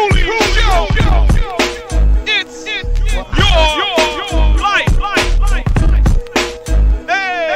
Cooley Show. It's your life. Hey.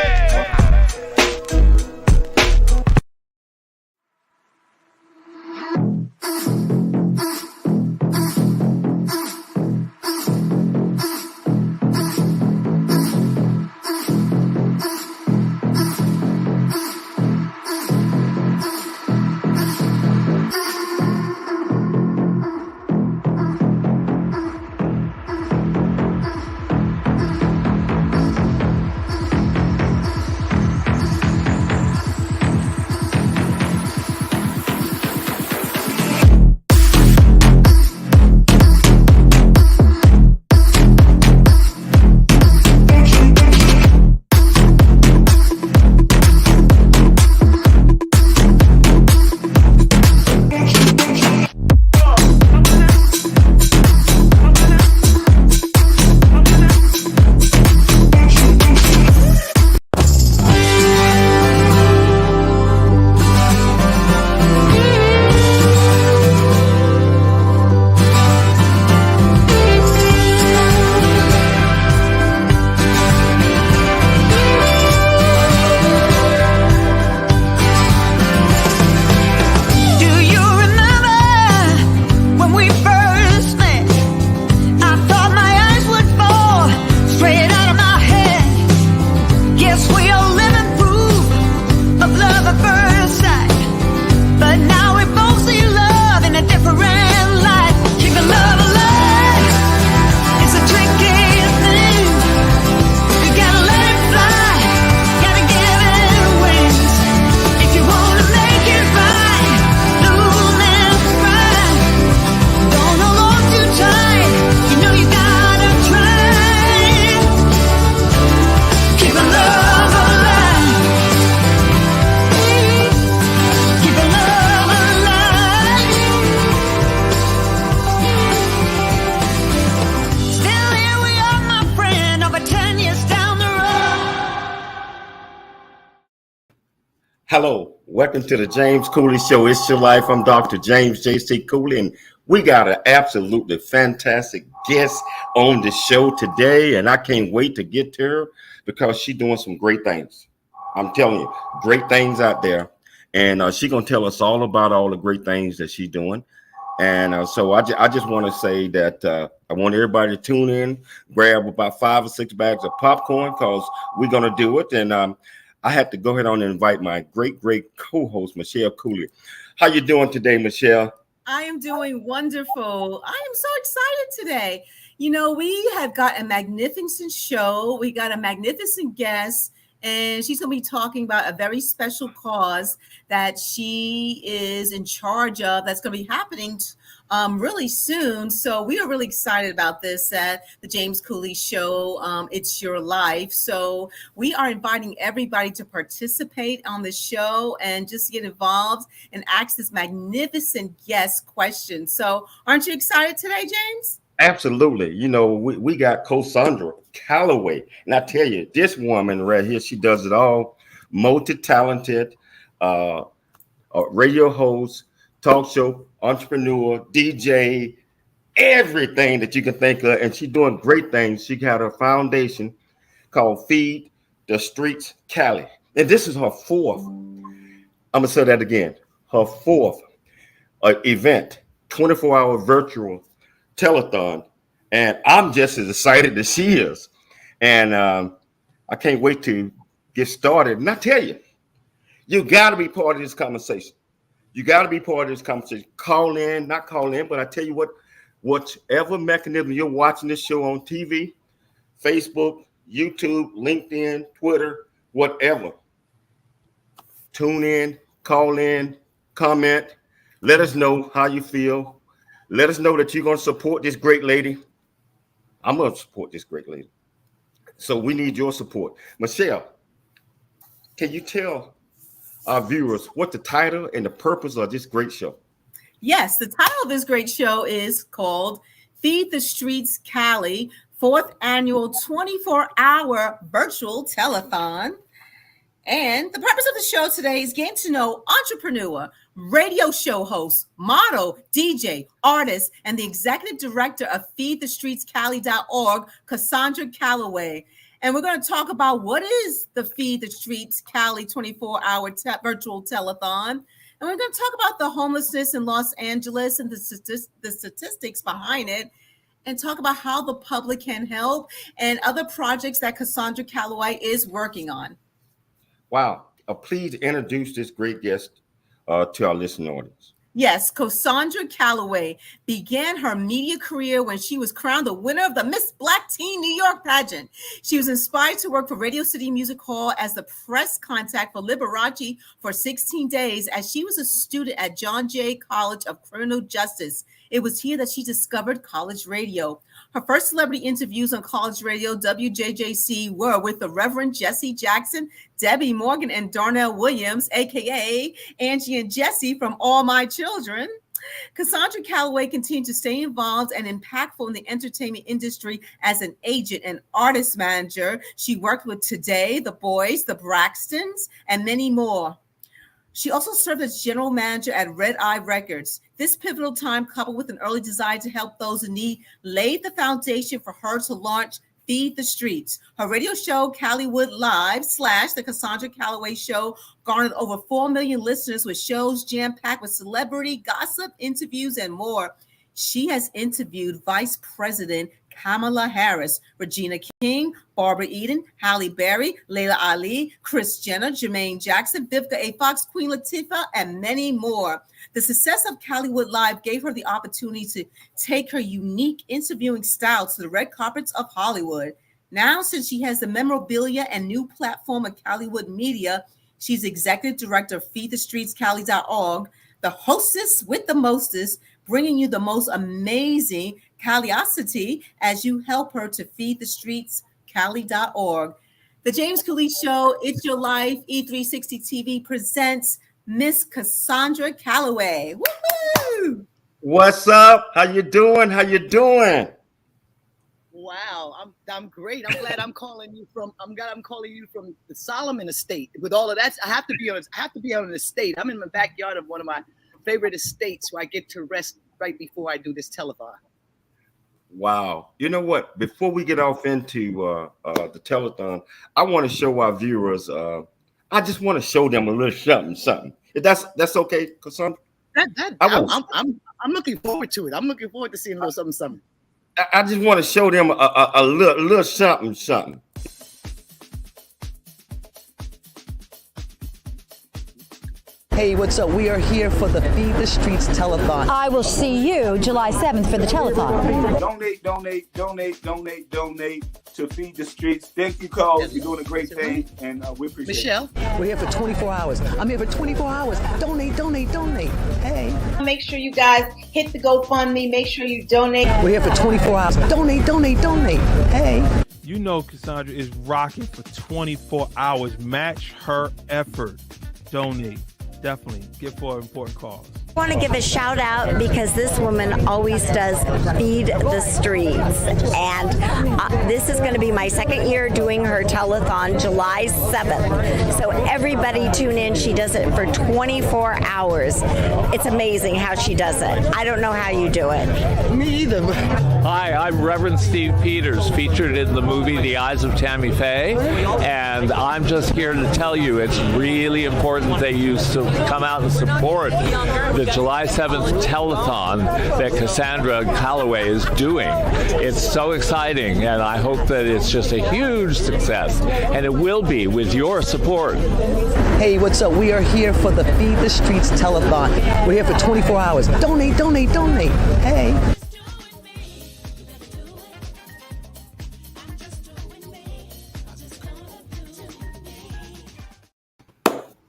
Hello, welcome to the James Cooley Show. It's your life. I'm Dr. James J.C. Cooley, and we got an absolutely fantastic guest on the show today, and I can't wait to get to her because she's doing some great things. I'm telling you, great things out there, and she's going to tell us all about all the great things that she's doing. And so I just want to say that I want everybody to tune in, grab about 5 or 6 bags of popcorn because we're going to do it, and I have to go ahead on and invite my great co-host, Michelle Cooley. How you doing today, Michelle? I am doing wonderful. I am so excited today. You know, we have got a magnificent show. We got a magnificent guest, and she's going to be talking about a very special cause that she is in charge of that's going to be happening really soon. So we are really excited about this at the James Cooley Show. It's your life. So we are inviting everybody to participate on the show and just get involved and ask this magnificent guest question. So aren't you excited today, James? Absolutely. You know, we got Cosandra, Calloway. And I tell you, this woman right here, she does it all. Multi-talented radio host, talk show, entrepreneur, DJ, everything that you can think of. And she's doing great things. She got her foundation called Feed the Streets Cali. And this is her fourth. I'm going to say that again. Her fourth event, 24-hour virtual telethon. And I'm just as excited as she is. And I can't wait to get started. And I tell you, you got to be part of this conversation. You got to be part of this conversation. Call in, not call in, but I tell you what, whatever mechanism you're watching this show on TV, Facebook, YouTube, LinkedIn, Twitter, whatever, tune in, call in, comment, let us know how you feel. Let us know that you're going to support this great lady. I'm going to support this great lady. So we need your support. Michelle, can you tell our viewers what the title and the purpose of this great show? Yes, the title of this great show is called Feed the Streets Cali, 4th annual 24-hour virtual telethon. And the purpose of the show today is getting to know entrepreneur, radio show host, model, DJ, artist, and the executive director of Feed the Streets Cali.org, Cosandra Calloway. And we're going to talk about what is the Feed the Streets Cali 24-hour virtual telethon. And we're going to talk about the homelessness in Los Angeles and the statistics behind it, and talk about how the public can help and other projects that Cosandra Calloway is working on. Wow. Please introduce this great guest to our listening audience. Yes, Cosandra Calloway began her media career when she was crowned the winner of the Miss Black Teen New York pageant. She was inspired to work for Radio City Music Hall as the press contact for Liberace for 16 days as she was a student at John Jay College of Criminal Justice. It was here that she discovered college radio. Her first celebrity interviews on college radio, WJJC, were with the Reverend Jesse Jackson, Debbie Morgan, and Darnell Williams, a.k.a. Angie and Jesse from All My Children. Cosandra Calloway continued to stay involved and impactful in the entertainment industry as an agent and artist manager. She worked with Today, The Boys, The Braxtons, and many more. She also served as general manager at Red Eye Records. This pivotal time, coupled with an early desire to help those in need, laid the foundation for her to launch Feed the Streets. Her radio show, Callywood Live / The Cosandra Calloway Show, garnered over 4 million listeners with shows jam-packed with celebrity gossip, interviews, and more. She has interviewed Vice President Kamala Harris, Regina King, Barbara Eden, Halle Berry, Layla Ali, Kris Jenner, Jermaine Jackson, Vivica A. Fox, Queen Latifah, and many more. The success of Callywood Live gave her the opportunity to take her unique interviewing style to the red carpets of Hollywood. Now, since she has the memorabilia and new platform of Callywood Media, she's executive director of Feed the Streets Cali.org, the hostess with the mostest, bringing you the most amazing caliosity as you help her to feed the streets, Cali.org. The James Cooley Show, It's Your Life, E360 TV presents Miss Cosandra Calloway. Woohoo! What's up? How you doing? How you doing? Wow, I'm great. I'm glad I'm calling you from. I'm calling you from the Solomon Estate. With all of that, I have to be on an estate. I'm in the backyard of one of my favorite estates where I get to rest right before I do this telethon. Wow. You know what? Before we get off into the telethon, I want to show our viewers. I just want to show them a little something. If that's okay, Cosandra. I'm looking forward to it. I'm looking forward to seeing a little something. I just want to show them a little something. Hey, what's up? We are here for the Feed the Streets telethon. I will see you July 7th for the telethon. Donate to Feed the Streets. Thank you, Cole. You're doing a great thing, and we appreciate Michelle. We're here for 24 hours. I'm here for 24 hours. Donate. Hey. Make sure you guys hit the GoFundMe. Make sure you donate. We're here for 24 hours. Donate. Hey. You know Cosandra is rocking for 24 hours. Match her effort. Donate. Definitely give for an important cause. I want to give a shout out because this woman always does Feed the Streets, and this is going to be my second year doing her telethon, July 7th. So everybody tune in. She does it for 24 hours. It's amazing how she does it. I don't know how you do it. Me either. Hi, I'm Reverend Steve Peters, featured in the movie The Eyes of Tammy Faye, and I'm just here to tell you it's really important that you come out and support the July 7th telethon that Cosandra Calloway is doing. It's so exciting, and I hope that it's just a huge success, and it will be with your support. Hey, what's up? We are here for the Feed the Streets telethon. We're here for 24 hours. Donate. Hey.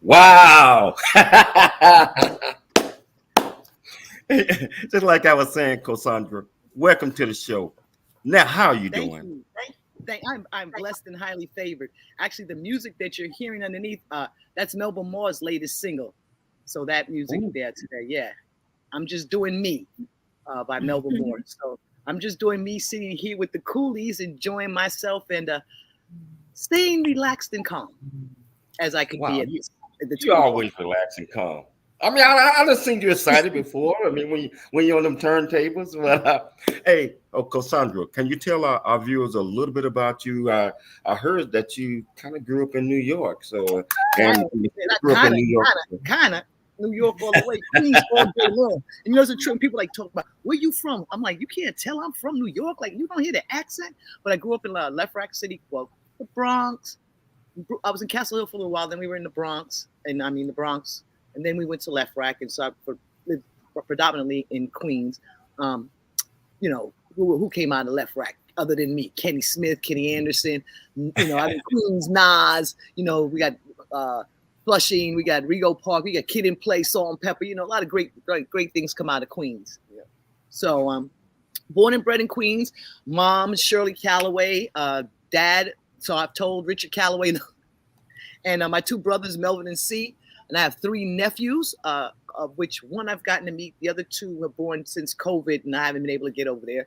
Wow. Just like I was saying, Cosandra, welcome to the show. Now, how are you doing? Thank you. I'm blessed and highly favored. Actually, the music that you're hearing underneath, that's Melba Moore's latest single. So that music there today, yeah. I'm just doing me by Melba Moore. So I'm just doing me, sitting here with the coolies, enjoying myself and staying relaxed and calm. as I could be at the You always relax and calm. I mean, I done seen you excited before. I mean, when you're on them turntables. But hey, Cosandra, can you tell our viewers a little bit about you? I heard that you kind of grew up in New York. So, and grew up in New York. Kind of. New York all the way, Queens all day long. And you know, it's a trip. People like talk about where you from. I'm like, you can't tell I'm from New York. Like, you don't hear the accent. But I grew up in Left Rack City, well, the Bronx. I was in Castle Hill for a little while. Then we were in the Bronx, and then we went to Left Rack, and so I lived predominantly in Queens. You know, who came out of Left Rack other than me? Kenny Smith, Kenny Anderson. You know, I'm in Queens, Nas. You know, we got Flushing, we got Rego Park, we got Kid and Play, Salt and Pepper. You know, a lot of great things come out of Queens. Yeah. So, born and bred in Queens. Mom, Shirley Calloway. Dad, so I've told Richard Calloway, and my two brothers, Melvin and C. And I have 3 nephews, of which one I've gotten to meet. The other 2 were born since COVID, and I haven't been able to get over there.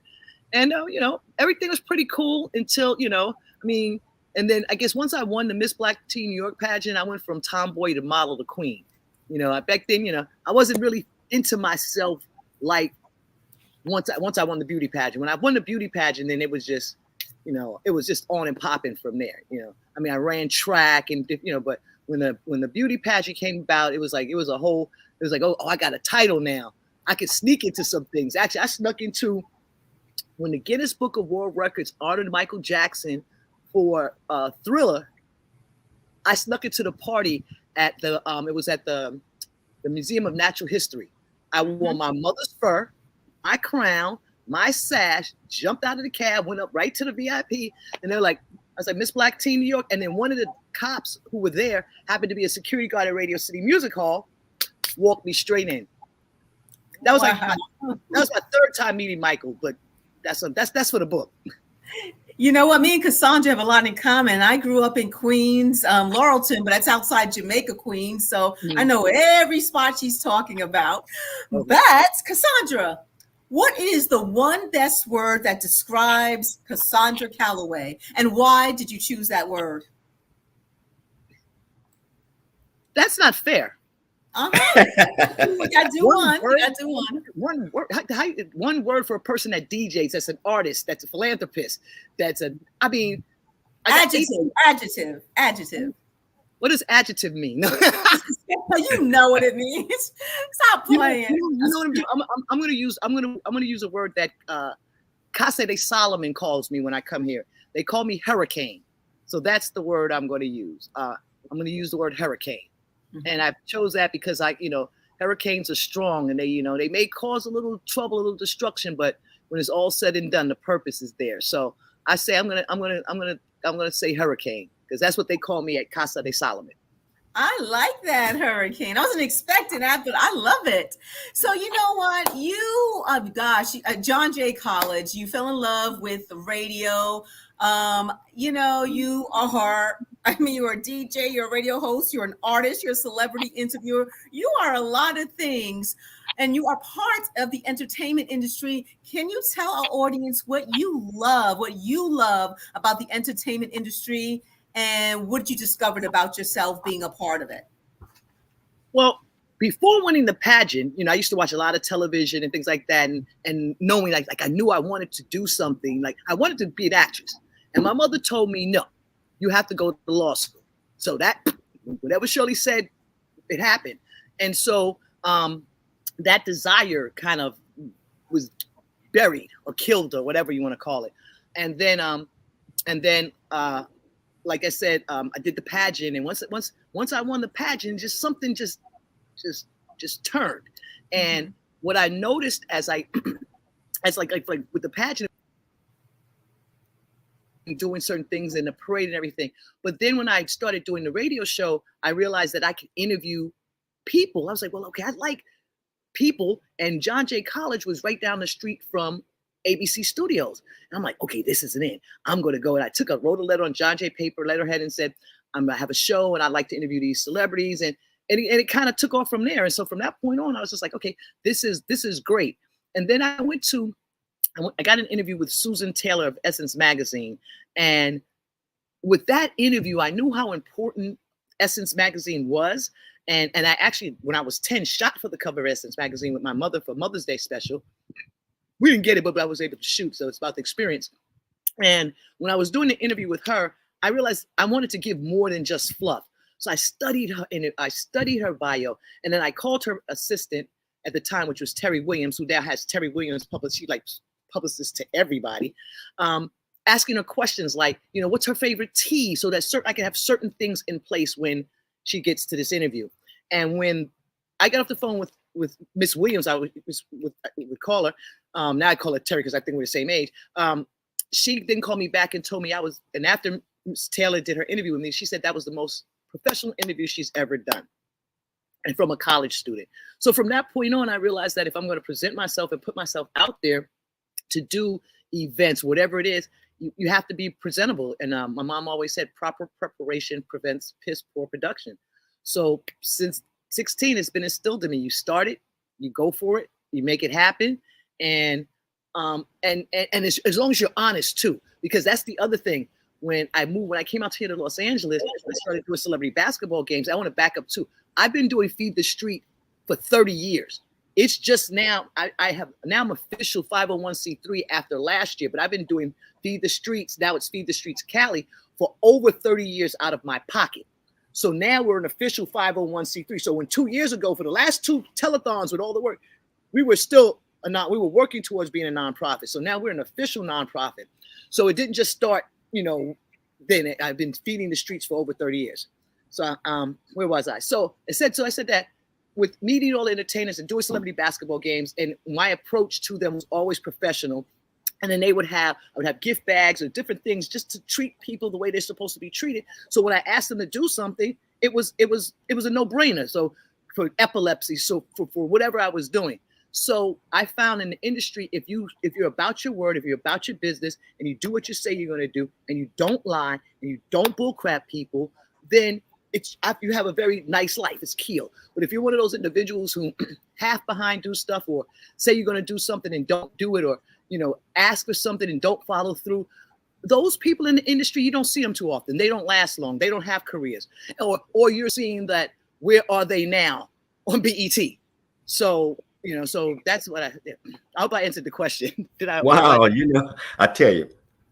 And, you know, everything was pretty cool until, you know, I mean, and then I guess once I won the Miss Black Teen New York pageant, I went from tomboy to model to queen. You know, back then, you know, I wasn't really into myself like once I won the beauty pageant. When I won the beauty pageant, then it was just, you know, it was just on and popping from there. You know, I mean, I ran track and, you know, but when the beauty pageant came about, it was like, oh, I got a title now. I could sneak into some things. Actually, I snuck into when the Guinness Book of World Records honored Michael Jackson for Thriller. I snuck into the party at it was at the Museum of Natural History. I wore my mother's fur, my crown, my sash, jumped out of the cab, went up right to the VIP, and they're like, I was like, Miss Black Teen New York. And then one of the cops who were there happened to be a security guard at Radio City Music Hall, walked me straight in. That was like that was my 3rd time meeting Michael, but that's for the book. You know what? Me and Cosandra have a lot in common. I grew up in Queens, Laurelton, but that's outside Jamaica, Queens. So I know every spot she's talking about. Okay. But Cosandra, what is the one best word that describes Cosandra Calloway, and why did you choose that word? That's not fair. You gotta do one. You gotta do one. One word. One word for a person that DJs. That's an artist. That's a philanthropist. Adjective. What does adjective mean? You know what it means. Stop playing. You know what I'm going to use a word that Casa de Solomon calls me when I come here. They call me hurricane. So that's the word I'm going to use. I'm going to use the word hurricane. Mm-hmm. And I chose that because hurricanes are strong, and they may cause a little trouble, a little destruction, but when it's all said and done, the purpose is there. So I say I'm gonna say hurricane, because that's what they call me at Casa de Solomon. I like that, hurricane. I wasn't expecting that, but I love it. So you know what? John Jay College, you fell in love with the radio. You are a DJ, you're a radio host, you're an artist, you're a celebrity interviewer. You are a lot of things, and you are part of the entertainment industry. Can you tell our audience what you love about the entertainment industry, and what you discovered about yourself being a part of it? Well, before winning the pageant, I used to watch a lot of television and things like that, and knowing like I knew I wanted to do something, like I wanted to be an actress. And my mother told me, no, you have to go to law school. So that, whatever Shirley said, it happened. And so that desire kind of was buried or killed or whatever you want to call it. And then like I said, I did the pageant. And once I won the pageant, just something just turned. And what I noticed as like with the pageant, doing certain things in the parade and everything. But then when I started doing the radio show, I realized that I could interview people. I was like, well, okay, I like people. And John Jay College was right down the street from ABC Studios. And I'm like, okay, this isn't it. I'm going to go. And I wrote a letter on John Jay paper, letterhead, and said, I'm going to have a show and I'd like to interview these celebrities. And it kind of took off from there. And so from that point on, I was just like, okay, this is great. And then I got an interview with Susan Taylor of Essence Magazine. And with that interview, I knew how important Essence magazine was. And I actually, when I was 10, shot for the cover of Essence magazine with my mother for Mother's Day special. We didn't get it, but I was able to shoot. So it's about the experience. And when I was doing the interview with her, I realized I wanted to give more than just fluff. So I studied her I studied her bio. And then I called her assistant at the time, which was Terry Williams, who now has Terry Williams published. She like publicist to everybody. Asking her questions like, what's her favorite tea, so that I can have certain things in place when she gets to this interview. And when I got off the phone with Miss Williams, I would call her. Now I call her Terry because I think we're the same age. She then called me back and told me and after Ms. Taylor did her interview with me, she said that was the most professional interview she's ever done. And from a college student. So from that point on, I realized that if I'm going to present myself and put myself out there to do events, whatever it is, you have to be presentable. And my mom always said proper preparation prevents piss poor production. So since 16, it's been instilled in me. You start it, you go for it, you make it happen. And as long as you're honest too, because that's the other thing. When I came out here to Los Angeles, I started doing celebrity basketball games. I want to back up too. I've been doing Feed the Street for 30 years. It's just now I'm official 501c3 after last year, but I've been doing Feed the Streets. Now it's Feed the Streets Cali for over 30 years out of my pocket. So now we're an official 501c3. So when 2 years ago, for the last 2 telethons with all the work, we were working towards being a nonprofit. So now we're an official nonprofit. So it didn't just start, then I've been feeding the streets for over 30 years. So where was I? So I said that with meeting all the entertainers and doing celebrity basketball games, and my approach to them was always professional. And then I would have gift bags or different things just to treat people the way they're supposed to be treated. So when I asked them to do something, it was a no-brainer. So for epilepsy, so for whatever I was doing. So I found in the industry, if you're about your word, if you're about your business, and you do what you say you're going to do, and you don't lie, and you don't bullcrap people, then you have a very nice life. It's killed. But if you're one of those individuals who half behind do stuff, or say you're going to do something and don't do it, or ask for something and don't follow through, those people in the industry, you don't see them too often. They don't last long. They don't have careers. Or you're seeing that, where are they now on BET? So that's what I hope I answered the question. Did I? Wow, I tell you,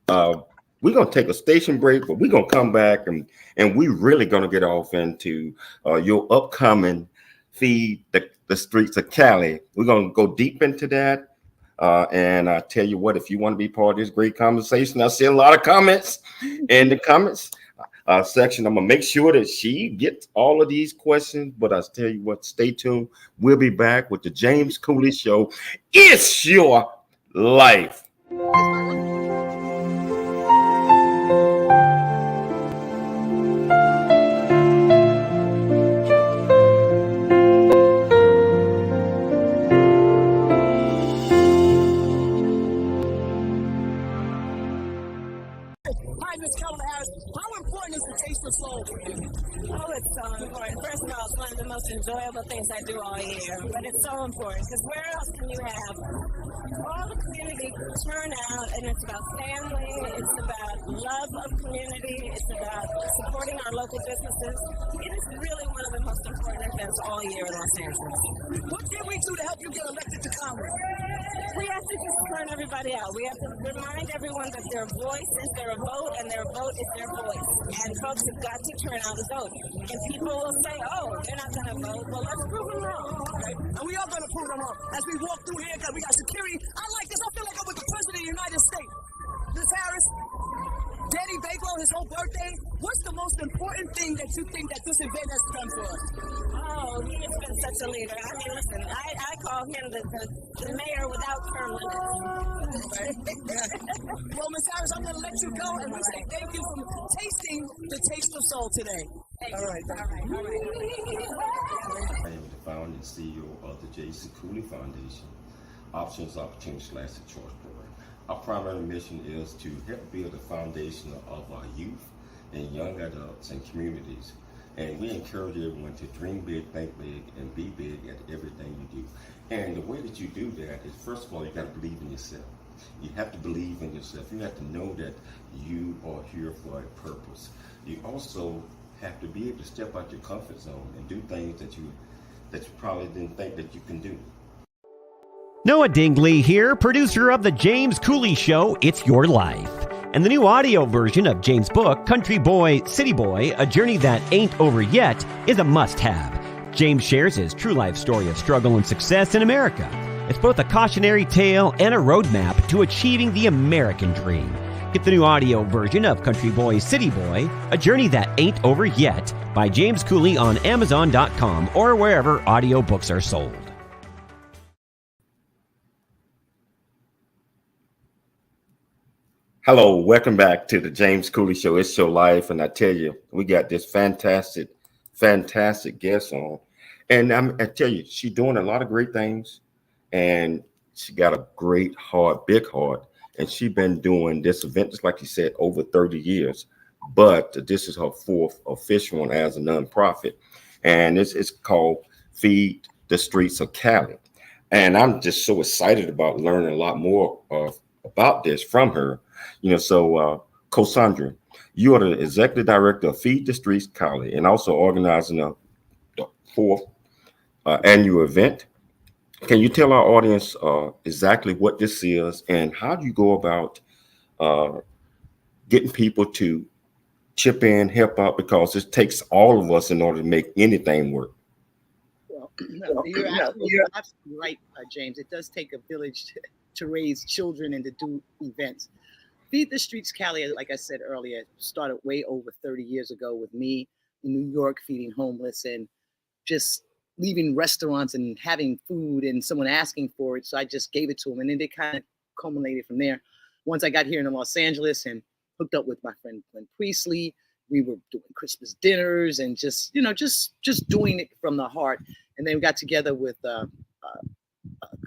we're gonna take a station break, but we're gonna come back and we're really gonna get off into your upcoming Feed the Streets of Cali. We're gonna go deep into that. And I tell you what, if you want to be part of this great conversation, I see a lot of comments in the comments section. I'm gonna make sure that she gets all of these questions, but I tell you what, stay tuned. We'll be back with the James Cooley Show. It's your life. Oh, it's so important. First of all, it's one of the most enjoyable things I do all year, but it's so important because where else can you have all the community turn out, and it's about family, it's about love of community, it's about supporting our local businesses. It is really one of the most important events all year in Los Angeles. What can we do to help you get elected to Congress? We have to just turn everybody out. We have to remind everyone that their voice is their vote, and their vote is their voice. And folks have got to turn out and vote. And people will say, oh, they're not going to vote. Well, let's prove them wrong. Okay? And we are going to prove them wrong. As we walk through here, we got security. I like this. I feel like I'm with the President of the United States. Ms. Harris, Danny Bakewell, his whole birthday. What's the most important thing that you think that this event has done for us? Oh, he has been such a leader. I mean, listen, I call him the mayor without term limits. Well, Ms. Harris, I'm going to let you go, and we say thank you for tasting the taste of soul today. All right. I am the founder and CEO of the J.C. Cooley Foundation, Options, Opportunities, Lasting Choice Program. Our primary mission is to help build a foundation of our youth and young adults and communities. And we encourage everyone to dream big, think big, and be big at everything you do. And the way that you do that is, first of all, you got to believe in yourself. You have to believe in yourself. You have to know that you are here for a purpose. You also have to be able to step out your comfort zone and do things that you probably didn't think that you can do. Noah Dingley here, producer of The James Cooley Show, It's Your Life. And the new audio version of James' book, Country Boy, City Boy, A Journey That Ain't Over Yet, is a must-have. James shares his true life story of struggle and success in America. It's both a cautionary tale and a roadmap to achieving the American dream. Get the new audio version of Country Boy, City Boy, A Journey That Ain't Over Yet by James Cooley on Amazon.com or wherever audiobooks are sold. Hello, welcome back to the James Cooley Show. It's your life, and I tell you, we got this fantastic guest on, and I tell you, she's doing a lot of great things, and she got a great heart, big heart, and she's been doing this event, just like you said, over 30 years. But this is her fourth official one as a nonprofit, and it's called Feed the Streets Cali, and I'm just so excited about learning a lot more about this from her. So Cosandra, you are the executive director of Feed the Streets Cali and also organizing the fourth annual event. Can you tell our audience exactly what this is and how do you go about getting people to chip in, help out, because it takes all of us in order to make anything work? Well, you're absolutely right, James. It does take a village to raise children and to do events. Feed the Streets Cali, like I said earlier, started way over 30 years ago with me in New York feeding homeless and just leaving restaurants and having food and someone asking for it. So I just gave it to them. And then they kind of culminated from there. Once I got here in Los Angeles and hooked up with my friend Glenn Priestley, we were doing Christmas dinners and just doing it from the heart. And then we got together with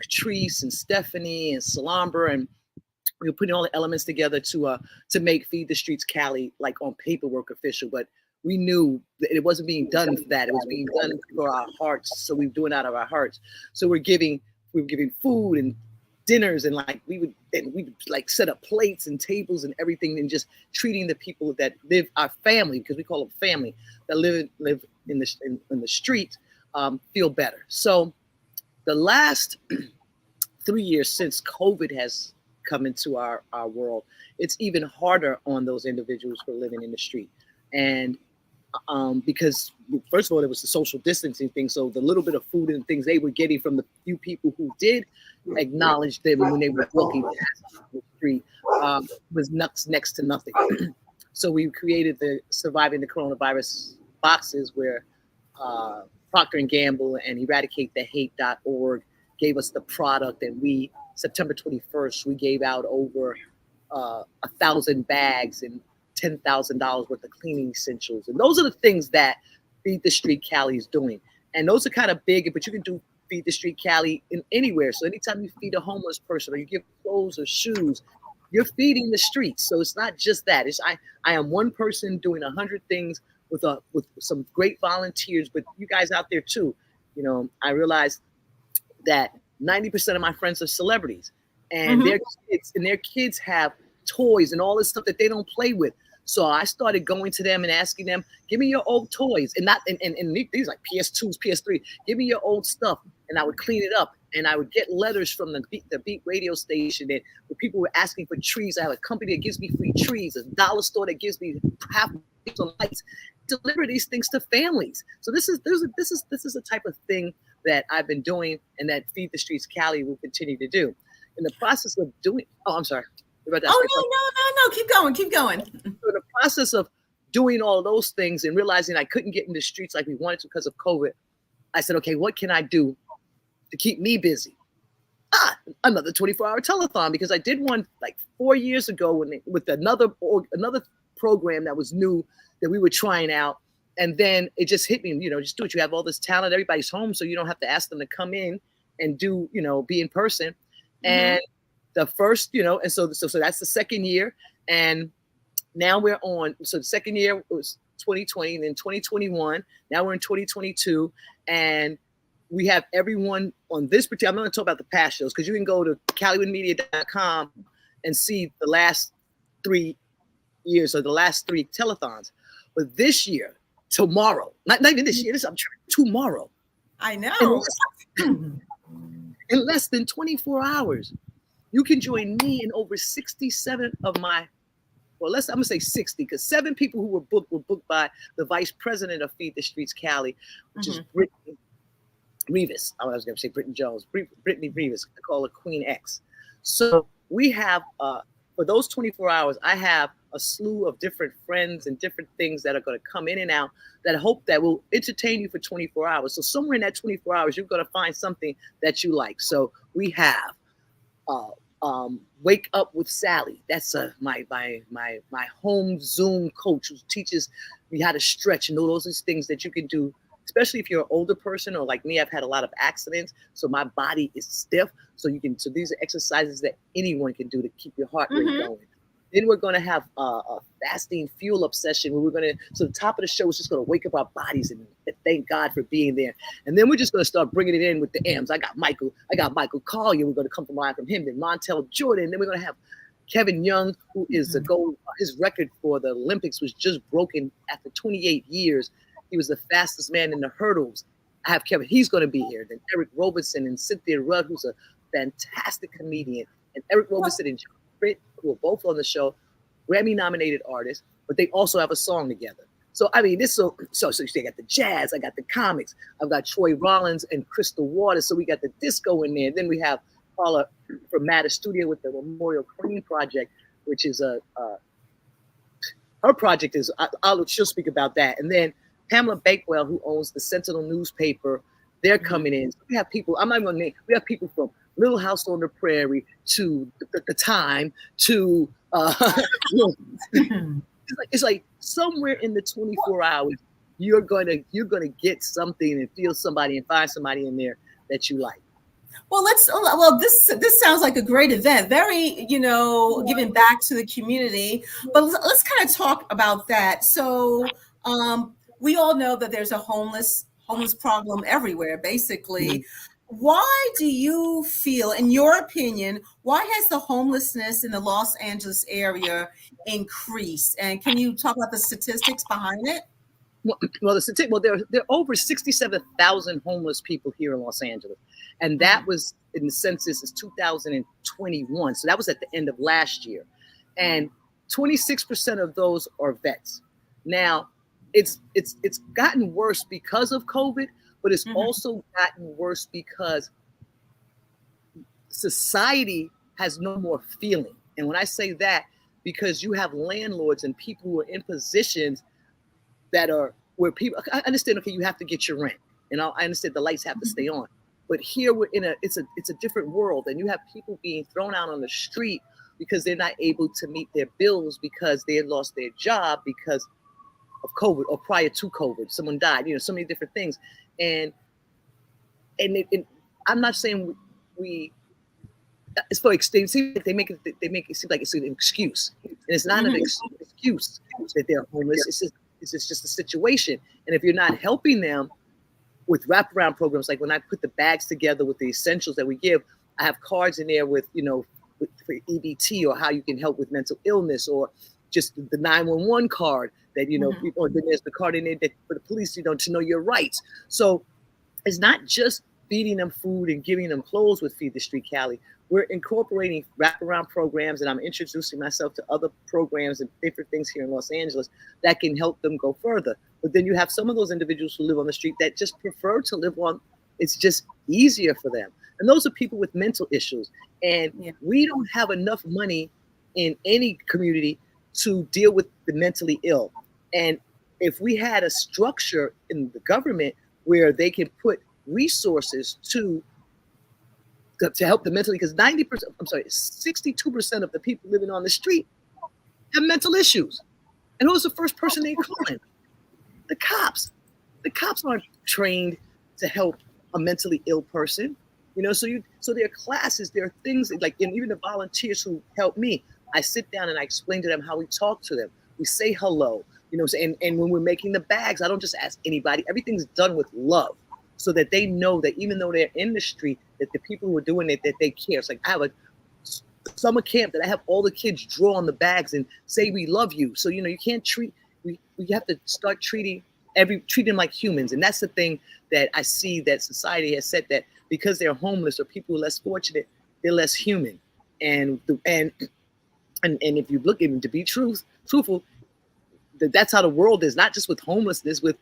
Catrice and Stephanie and Salambra, and we were putting all the elements together to make Feed the Streets Cali like on paperwork official, but we knew that it wasn't being done for that. It was being done for our hearts. So we were doing it out of our hearts. So we were giving food and dinners, and we'd set up plates and tables and everything, and just treating the people that live, our family, because we call them family, that live in the street, feel better. So the last 3 years since COVID has come into our world, it's even harder on those individuals who are living in the street. And because first of all, it was the social distancing thing. So the little bit of food and things they were getting from the few people who did acknowledge them when they were walking past the street was next to nothing. So we created the Surviving the Coronavirus boxes where Procter & Gamble and EradicateTheHate.org gave us the product, and we, September 21st, we gave out over 1,000 bags and $10,000 worth of cleaning essentials. And those are the things that Feed the Street Cali is doing. And those are kind of big, but you can do Feed the Street Cali in anywhere. So anytime you feed a homeless person or you give clothes or shoes, you're feeding the streets. So it's not just that. It's I am one person doing 100 things with some great volunteers, but you guys out there too. I realized that 90% of my friends are celebrities, and their kids have toys and all this stuff that they don't play with. So I started going to them and asking them, give me your old toys, and these like PS2s, PS3, give me your old stuff. And I would clean it up, and I would get letters from the Beat radio station, and where people were asking for trees. I have a company that gives me free trees, a dollar store that gives me half on lights. Deliver these things to families. So this is the type of thing that I've been doing, and that Feed the Streets Cali will continue to do. In the process of doing, I'm sorry. No, keep going. So in the process of doing all those things and realizing I couldn't get in the streets like we wanted to because of COVID, I said, okay, what can I do to keep me busy? Another 24-hour telethon, because I did one like 4 years ago with another program that was new that we were trying out. And then it just hit me, just do it. You have all this talent. Everybody's home, so you don't have to ask them to come in and do, be in person. Mm-hmm. And the first, and so that's the second year. And now we're on. So the second year was 2020, and then 2021. Now we're in 2022, and we have everyone on this particular. I'm not going to talk about the past shows, because you can go to CallowayMedia.com and see the last 3 years or the last 3 telethons. But this year, tomorrow. Not even this year. I'm trying tomorrow. I know. In less than 24 hours, you can join me in over 67 of my, well, I'm gonna say 60, because 7 people who were booked by the vice president of Feed the Streets Cali, which is Brittany Rivas. I was gonna say Brittany Jones, Brittany Rivas. I call her Queen X. So we have, for those 24 hours, I have a slew of different friends and different things that are going to come in and out that I hope that will entertain you for 24 hours. So somewhere in that 24 hours, you're going to find something that you like. So we have Wake Up with Sally. That's my home Zoom coach who teaches me how to stretch and all those things that you can do, especially if you're an older person or like me. I've had a lot of accidents, so my body is stiff. So these are exercises that anyone can do to keep your heart rate going. Then we're going to have a fasting fuel up session where so the top of the show is just going to wake up our bodies and thank God for being there. And then we're just going to start bringing it in with the M's. I got Michael Collier. We're going to come from him. Then Montel Jordan. Then we're going to have Kevin Young, who is the gold. His record for the Olympics was just broken after 28 years. He was the fastest man in the hurdles. I have Kevin. He's going to be here. Then Eric Robertson and Cynthia Rudd, who's a fantastic comedian. And Eric Robertson and John Britt, who are both on the show, Grammy-nominated artists, but they also have a song together. So I mean, so you got the jazz, I got the comics, I've got Troy Rollins and Crystal Waters, so we got the disco in there. Then we have Paula from Matter Studio with the Memorial Cream Project, which is her project is she'll speak about that. And then Pamela Bakewell, who owns the Sentinel newspaper, they're coming in. So we have people. I'm not going to name. We have people from Little House on the Prairie to the Time to it's like somewhere in the 24 hours you're gonna get something and feel somebody and find somebody in there that you like. Well, this sounds like a great event. Very, giving back to the community. But let's kind of talk about that. So we all know that there's a homeless problem everywhere, basically. Why do you feel, in your opinion, why has the homelessness in the Los Angeles area increased? And can you talk about the statistics behind it? Well, there are over 67,000 homeless people here in Los Angeles. And that was in the census is 2021. So that was at the end of last year. And 26% of those are vets. Now, it's gotten worse because of COVID, but it's also gotten worse because society has no more feeling. And when I say that, because you have landlords and people who are in positions that are where people, I understand, okay, you have to get your rent. And I understand the lights have to stay on. But here we're it's a different world. And you have people being thrown out on the street because they're not able to meet their bills because they had lost their job because of COVID or prior to COVID. Someone died, so many different things. And I'm not saying we it's for extent. They make it seem like it's an excuse, and it's not an excuse that they're homeless. It's just a situation. And if you're not helping them with wraparound programs, like when I put the bags together with the essentials that we give, I have cards in there with for EBT or how you can help with mental illness, or just the 911 card that or then there's the card in there that for the police to know your rights. So it's not just feeding them food and giving them clothes with Feed the Street Cali. We're incorporating wraparound programs, and I'm introducing myself to other programs and different things here in Los Angeles that can help them go further. But then you have some of those individuals who live on the street that just prefer to live on. It's just easier for them. And those are people with mental issues. And we don't have enough money in any community to deal with the mentally ill. And if we had a structure in the government where they can put resources to help the mentally, because 62% of the people living on the street have mental issues. And who's the first person they call? The cops. The cops aren't trained to help a mentally ill person. So there are classes, there are things like, even the volunteers who help me, I sit down and I explain to them how we talk to them. We say hello, and when we're making the bags, I don't just ask anybody. Everything's done with love, so that they know that even though they're in the street, that the people who are doing it, that they care. It's like I have a summer camp that I have all the kids draw on the bags and say we love you. So you can't treat. We have to start treating treat them like humans. And that's the thing that I see that society has said, that because they're homeless or people who are less fortunate, they're less human. And if you look at them, to be truthful, that's how the world is, not just with homelessness, with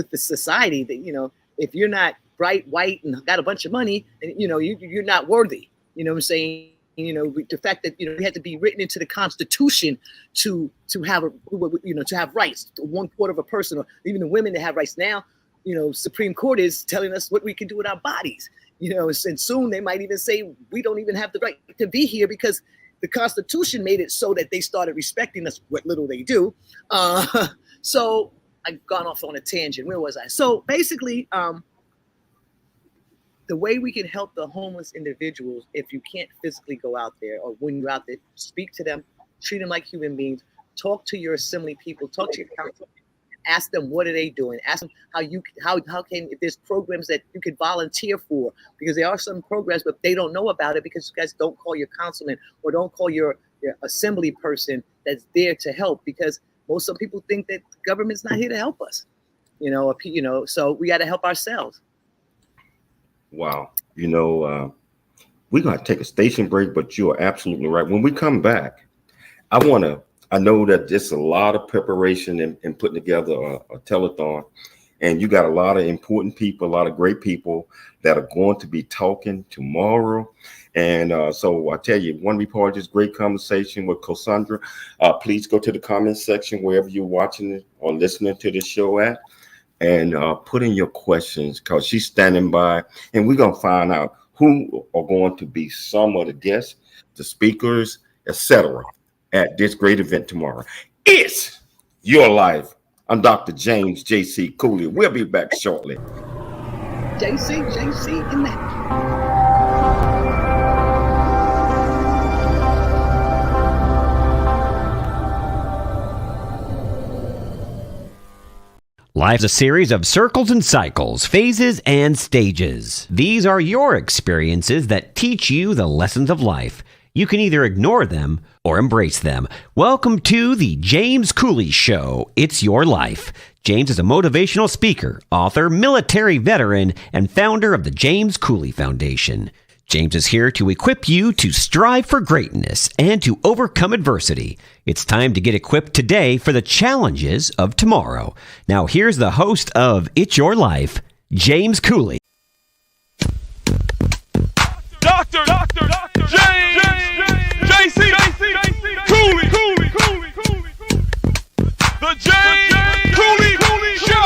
the society. That, you know, if you're not bright, white, and got a bunch of money, and you know, you're not worthy. You know what I'm saying? You know, the fact that, you know, we had to be written into the Constitution to have to have rights. 1/4 of a person, or even the women that have rights now. You know, Supreme Court is telling us what we can do with our bodies. You know, and soon they might even say we don't even have the right to be here, because the Constitution made it so that they started respecting us, what little they do. So I've gone off on a tangent. Where was I? So basically, the way we can help the homeless individuals, if you can't physically go out there, or when you're out there, speak to them, treat them like human beings, talk to your assembly people, talk to your council, ask them what are they doing, ask them how can, if there's programs that you could volunteer for, because there are some programs, but they don't know about it because you guys don't call your councilman or don't call your assembly person that's there to help, because some people think that the government's not here to help us, so we got to help ourselves. Wow. We're going to take a station break, but you are absolutely right. When we come back, I know that there's a lot of preparation in putting together a telethon, and you got a lot of important people, a lot of great people that are going to be talking tomorrow. And so I tell you, want to be part of this great conversation with Cosandra, please go to the comment section wherever you're watching it or listening to the show at, and put in your questions, because she's standing by, and we're going to find out who are going to be some of the guests, the speakers, etc. at this great event tomorrow. It's your life. I'm Dr. James J.C. Cooley. We'll be back shortly. JC in that. Life's a series of circles and cycles, phases and stages. These are your experiences that teach you the lessons of life. You can either ignore them or embrace them. Welcome to the James Cooley Show. It's your life. James is a motivational speaker, author, military veteran, and founder of the James Cooley Foundation. James is here to equip you to strive for greatness and to overcome adversity. It's time to get equipped today for the challenges of tomorrow. Now here's the host of It's Your Life, James Cooley. Dr. James J.C. Cooley. The James Cooley Show.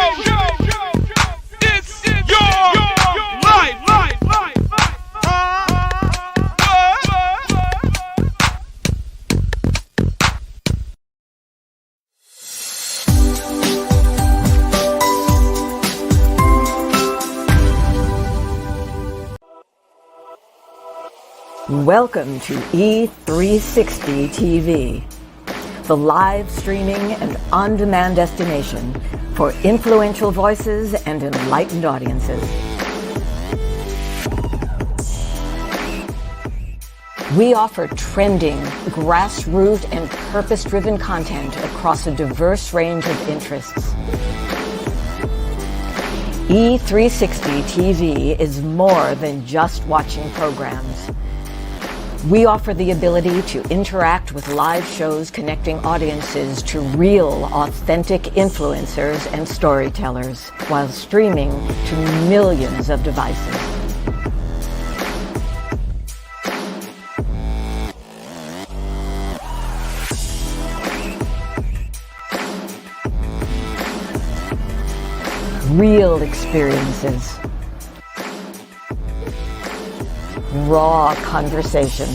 It's your life. Welcome to E360 TV, the live streaming and on-demand destination for influential voices and enlightened audiences. We offer trending, grassroots, and purpose-driven content across a diverse range of interests. E360 TV is more than just watching programs. We offer the ability to interact with live shows connecting audiences to real, authentic influencers and storytellers while streaming to millions of devices. Real experiences. Raw conversation.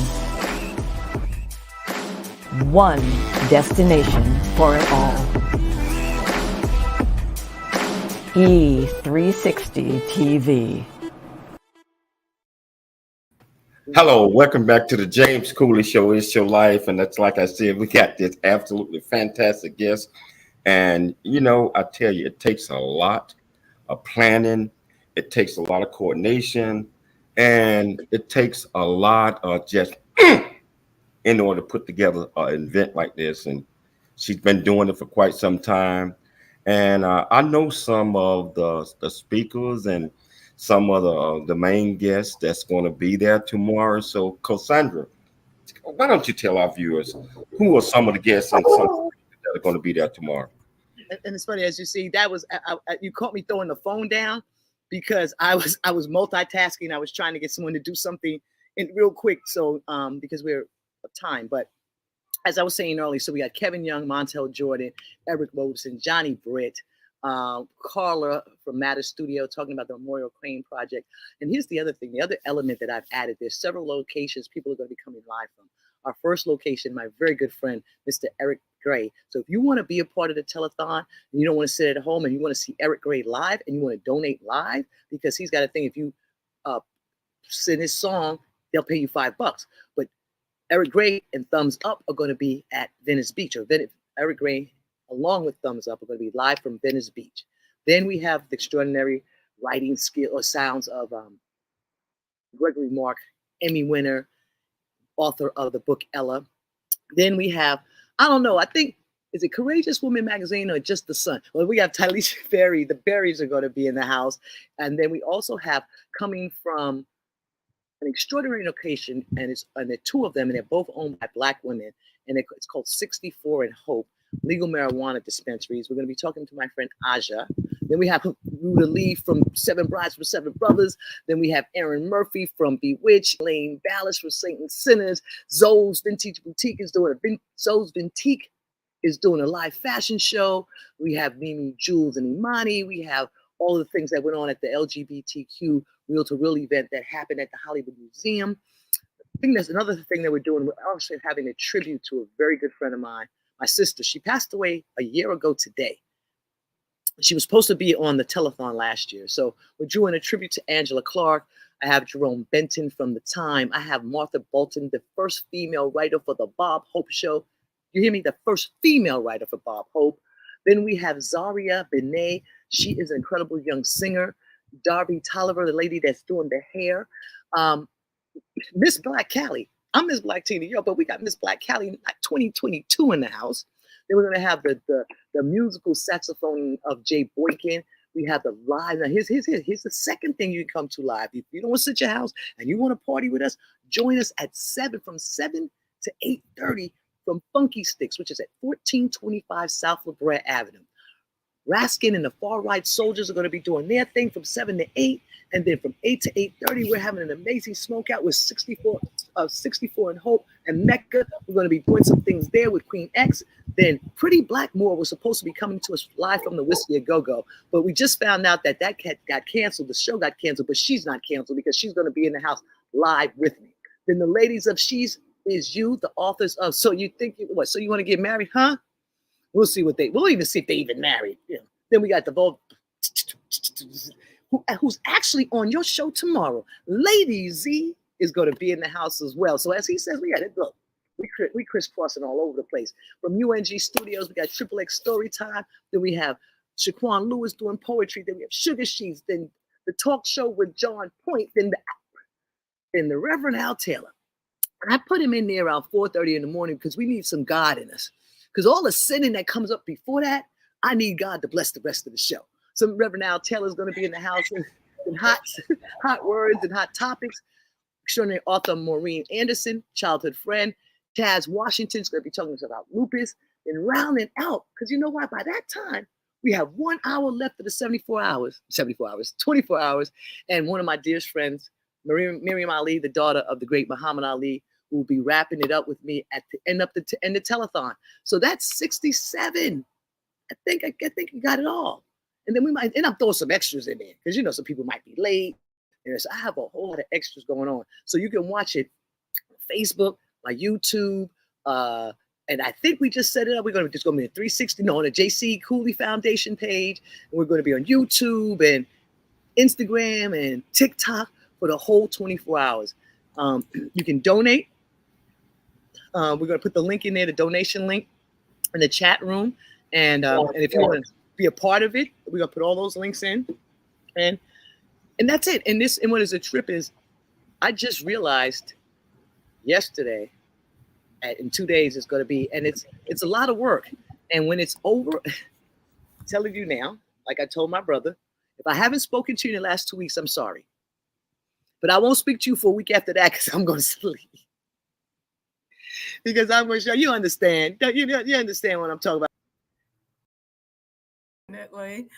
One destination for it all. E360 TV. Hello, welcome back to the James Cooley Show. It's your life, and that's, like I said, we got this absolutely fantastic guest. And I tell you, it takes a lot of planning, it takes a lot of coordination, and it takes a lot of just in order to put together an event like this. And she's been doing it for quite some time. And I know some of the speakers and some of the main guests that's going to be there tomorrow. So, Cosandra, why don't you tell our viewers who are some of the guests and some that are going to be there tomorrow? And it's funny, as you see, that was you caught me throwing the phone down because I was multitasking. I was trying to get someone to do something real quick. So because we're of time, but as I was saying earlier, so we got Kevin Young, Montel Jordan, Eric Robeson, Johnny Britt, Carla from Matter Studio talking about the Memorial Crane Project. And here's the other thing, the other element that I've added, there's several locations people are going to be coming live from. Our first location, my very good friend, Mr. Eric Gray. So if you want to be a part of the telethon and you don't want to sit at home and you want to see Eric Gray live and you want to donate live, because he's got a thing, if you send his song, they'll pay you $5. But Eric Gray and Thumbs Up are going to be at Venice Beach, or Eric Gray along with Thumbs Up are going to be live from Venice Beach. Then we have the extraordinary writing skill or sounds of Gregory Mark, Emmy winner, author of the book Ella. Then we have, I don't know, I think, is it Courageous Woman magazine or just The Sun? Well, we have Tylisha Berry. The Berries are going to be in the house. And then we also have coming from an extraordinary location, and there are two of them, and they're both owned by Black women, and it's called 64 and Hope, legal marijuana dispensaries. We're going to be talking to my friend Aja. Then we have Ruda Lee from Seven Brides for Seven Brothers. Then we have Aaron Murphy from Bewitched, Lane Ballas from Saint and Sinners. Zoe's Vintage Boutique is doing a live fashion show. We have Mimi, Jules, and Imani. We have all the things that went on at the LGBTQ Real to Real event that happened at the Hollywood Museum. I think there's another thing that we're doing. We're also having a tribute to a very good friend of mine, my sister. She passed away a year ago today. She was supposed to be on the telethon last year. So we're doing a tribute to Angela Clark. I have Jerome Benton from The Time. I have Martha Bolton, the first female writer for the Bob Hope Show. You hear me? The first female writer for Bob Hope. Then we have Zaria Benet. She is an incredible young singer. Darby Tolliver, the lady that's doing the hair. Miss Black Cali. I'm Miss Black Tina, but we got Miss Black Cali 2022 in the house. Then we're going to have the musical saxophone of Jay Boykin. We have the live. Now, here's the second thing you can come to live. If you don't want to sit at your house and you want to party with us, join us at 7 to 8:30 from Funky Sticks, which is at 1425 South La Brea Avenue. Raskin and the Far Right Soldiers are going to be doing their thing from 7 to 8. And then from 8 to 8:30, we're having an amazing smoke out with 64 and Hope and Mecca. We're going to be doing some things there with Queen X. Then Pretty Blackmore was supposed to be coming to us live from the Whiskey A Go-Go. But we just found out that got canceled. The show got canceled, but she's not canceled because she's going to be in the house live with me. Then the ladies of She's Is You, the authors of So You Think You What? So You Want to Get Married, huh? We'll see we'll even see if they even married. You know. Then we got the Vol who's actually on your show tomorrow. Lady Z is going to be in the house as well. So as he says, we got it. Look, we crisscrossing all over the place. From UNG Studios, we got Triple X Storytime. Then we have Shaquan Lewis doing poetry. Then we have Sugar Sheets. Then the talk show with John Point. Then the Reverend Al Taylor. And I put him in there around 4:30 in the morning because we need some God in us. Because all the sinning that comes up before that, I need God to bless the rest of the show. Some Reverend Al Taylor is going to be in the house and hot words and hot topics. Extraordinary author Maureen Anderson, childhood friend. Taz Washington's going to be talking to us about lupus. And rounding out, because you know why? By that time, we have 1 hour left of the 24 hours. And one of my dearest friends, Miriam Ali, the daughter of the great Muhammad Ali, will be wrapping it up with me at the end of the telethon. So that's 67. I think you got it all. And then we might end up throwing some extras in there because some people might be late. So I have a whole lot of extras going on. So you can watch it on Facebook, my YouTube, and I think we just set it up. We're going to just go in 360 on the JC Cooley Foundation page. And we're going to be on YouTube and Instagram and TikTok for the whole 24 hours. You can donate. We're going to put the link in there, the donation link in the chat room. And if you want to be a part of it, we're going to put all those links in. And that's it. And what is a trip is I just realized yesterday in 2 days it's going to be, and it's a lot of work. And when it's over, telling you now, like I told my brother, if I haven't spoken to you in the last 2 weeks, I'm sorry. But I won't speak to you for a week after that because I'm going to sleep. Because I'm going to show you understand. You understand what I'm talking about. Definitely.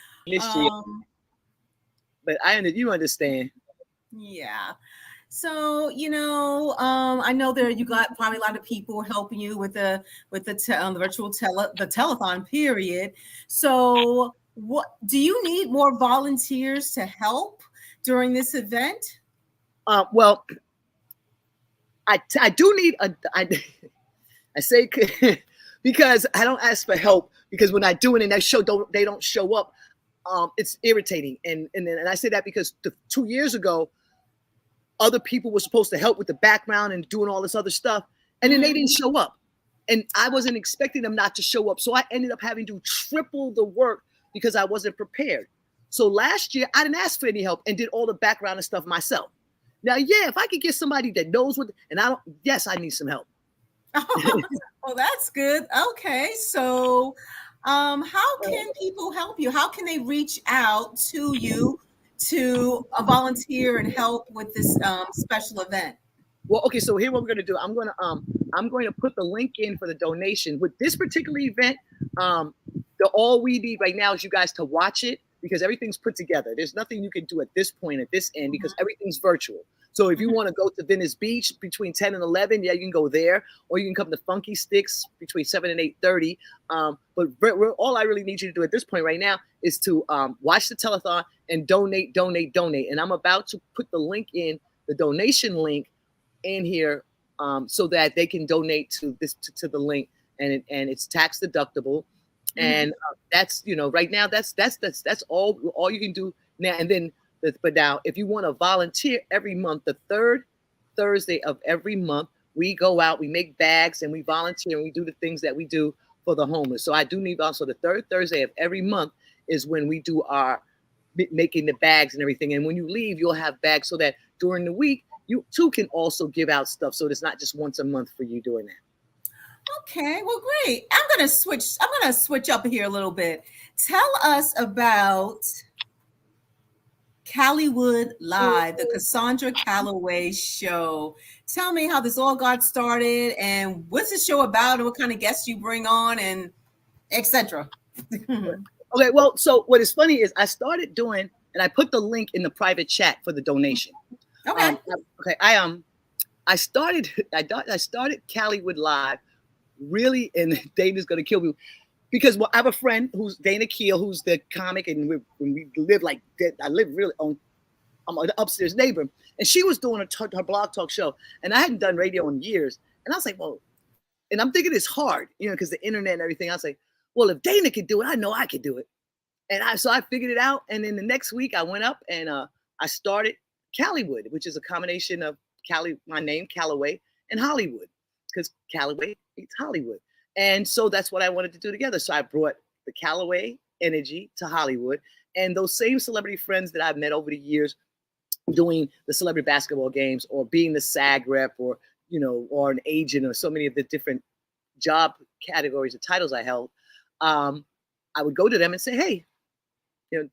But you understand. Yeah. So, I know you got probably a lot of people helping you with the virtual telethon period. So what do you need more volunteers to help during this event? Well, I do need I say because I don't ask for help because when I do it and they don't show up, it's irritating. And I say that because 2 years ago, other people were supposed to help with the background and doing all this other stuff, and then they didn't show up. And I wasn't expecting them not to show up. So I ended up having to triple the work because I wasn't prepared. So last year, I didn't ask for any help and did all the background and stuff myself. Now, yeah, if I could get somebody that knows yes, I need some help. Well, that's good. Okay. So how can people help you? How can they reach out to you to volunteer and help with this special event? Well, okay, so here what we're gonna do. I'm going to put the link in for the donation with this particular event. All we need right now is you guys to watch it because everything's put together. There's nothing you can do at this point at this end because everything's virtual. So if you want to go to Venice Beach between 10 and 11, yeah, you can go there, or you can come to Funky Sticks between 7 and 8:30. But all I really need you to do at this point right now is to watch the telethon and donate. And I'm about to put the link in, the donation link in here so that they can donate to the link, and it's tax deductible. And that's right now that's all you can do now. And then but now if you want to volunteer every month, the third Thursday of every month, we go out, we make bags, and we volunteer and we do the things that we do for the homeless. So I do need also the third Thursday of every month is when we do our making the bags and everything. And when you leave, you'll have bags so that during the week you too can also give out stuff. So it's not just once a month for you doing that. Okay, well, great. I'm gonna switch up here a little bit. Tell us about Calloway Live, the Cosandra Calloway show. Tell me how this all got started and what's the show about and what kind of guests you bring on and etc. Okay, well, so what is funny is I started doing, and I put the link in the private chat for the donation. Okay. I started Calloway Live really, and Dana's gonna kill me because I have a friend who's Dana Keel, who's the comic, and we live like I live really on. I'm an upstairs neighbor, and she was doing her blog talk show, and I hadn't done radio in years, and I was like, well, and I'm thinking it's hard, because the internet and everything. I was like, well, if Dana could do it, I know I could do it, and so I figured it out, and then the next week I went up and I started Calloway, which is a combination of my name Calloway and Hollywood, because Calloway meets Hollywood. And so that's what I wanted to do together. So I brought the Calloway energy to Hollywood, and those same celebrity friends that I've met over the years doing the celebrity basketball games or being the SAG rep or an agent or so many of the different job categories and titles I held. I would go to them and say, hey,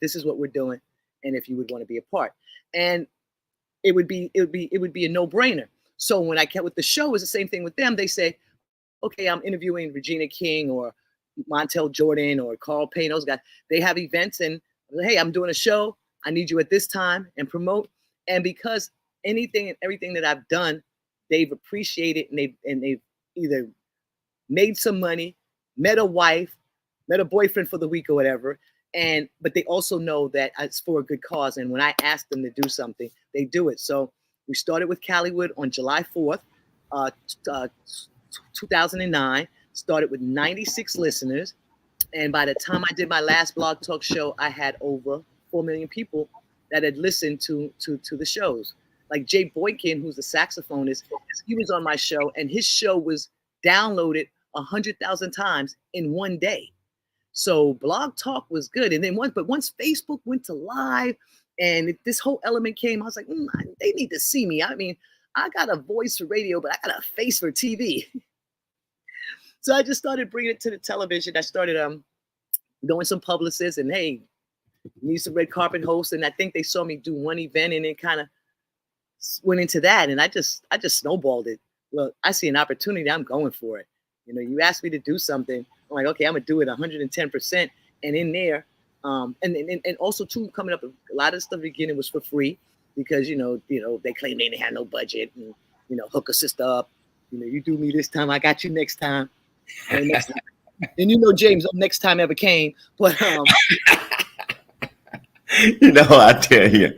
this is what we're doing, and if you would want to be a part. And it would be a no-brainer. So when I kept with the show, it's the same thing with them. They say, okay, I'm interviewing Regina King or Montel Jordan or Carl Payne, those guys. They have events, and hey, I'm doing a show. I need you at this time and promote. And because anything and everything that I've done, they've appreciated, and they've either made some money, met a wife, met a boyfriend for the week or whatever. But they also know that it's for a good cause. And when I ask them to do something, they do it. So we started with Calloway on July 4th, 2009, started with 96 listeners. And by the time I did my last blog talk show, I had over 4 million people that had listened to the shows. Like Jay Boykin, who's the saxophonist, he was on my show, and his show was downloaded 100,000 times in one day. So Blog Talk was good. And then once Facebook went to live and this whole element came, I was like, they need to see me. I mean, I got a voice for radio, but I got a face for TV. So I just started bringing it to the television. I started knowing some publicists, and hey, need some red carpet hosts. And I think they saw me do one event, and it kind of went into that. And I just snowballed it. Look, I see an opportunity, I'm going for it. You know, you asked me to do something, I'm like, okay, I'm gonna do it 110%. And in there, and also too, coming up, a lot of stuff beginning was for free because you know they claim they didn't have no budget, and hook a sister up. You do me this time, I got you next time. And next time. And James, next time ever came. But I tell you,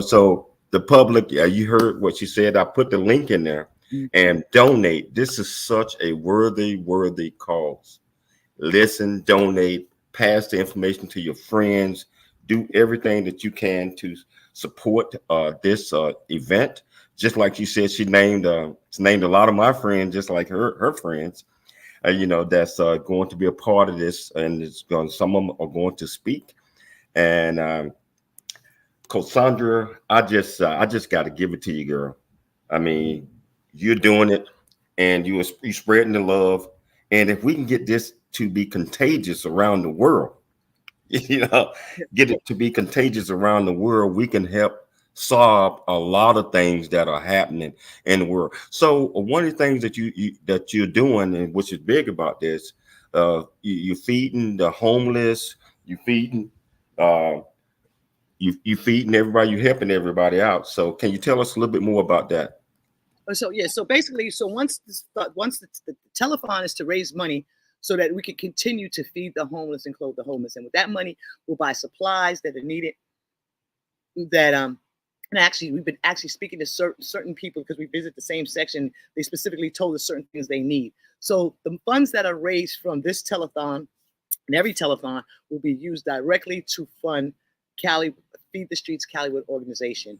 so the public, you heard what she said. I put the link in there and donate. This is such a worthy cause. Listen, donate, pass the information to your friends, do everything that you can to support this event. Just like you said, she named a lot of my friends, just like her friends, that's going to be a part of this, and some of them are going to speak. And Cosandra, I just got to give it to you, girl. I mean, you're doing it, and you're spreading the love. And if we can get this to be contagious around the world, get it to be contagious around the world, we can help solve a lot of things that are happening in the world. So one of the things that you're doing, and which is big about this, you're feeding the homeless, you're feeding you feeding everybody, you're helping everybody out. So can you tell us a little bit more about that? So basically, once the telethon is to raise money so that we can continue to feed the homeless and clothe the homeless, and with that money, we'll buy supplies that are needed. And actually, we've been speaking to certain people because we visit the same section. They specifically told us certain things they need. So the funds that are raised from this telethon and every telethon will be used directly to fund Feed the Streets Cali organization.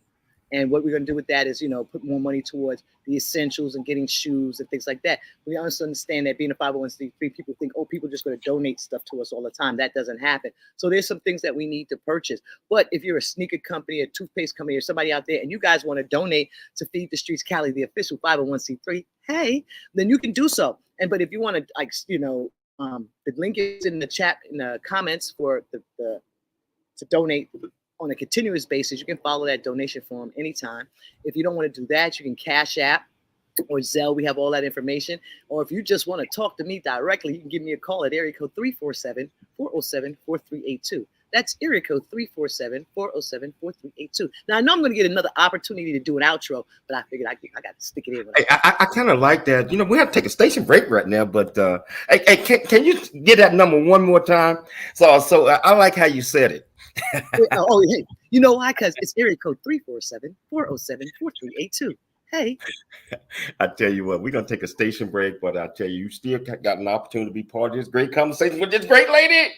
And what we're going to do with that is, put more money towards the essentials and getting shoes and things like that. We also understand that being a 501c3, people think, people are just going to donate stuff to us all the time. That doesn't happen. So there's some things that we need to purchase. But if you're a sneaker company, a toothpaste company, or somebody out there, and you guys want to donate to Feed the Streets Cali, the official 501c3, hey, then you can do so. But if you want to, the link is in the chat, in the comments for to donate on a continuous basis. You can follow that donation form anytime. If you don't want to do that, you can Cash App or Zelle. We have all that information. Or if you just want to talk to me directly, you can give me a call at area code 347-407-4382. That's area code 347-407-4382. Now, I know I'm going to get another opportunity to do an outro, but I figured I got to stick it in. I kind of like that. We have to take a station break right now, but can you get that number one more time? So I like how you said it. Hey, you know why? Because it's area code 347-407-4382. Hey. I tell you what, we're going to take a station break, but I tell you still got an opportunity to be part of this great conversation with this great lady.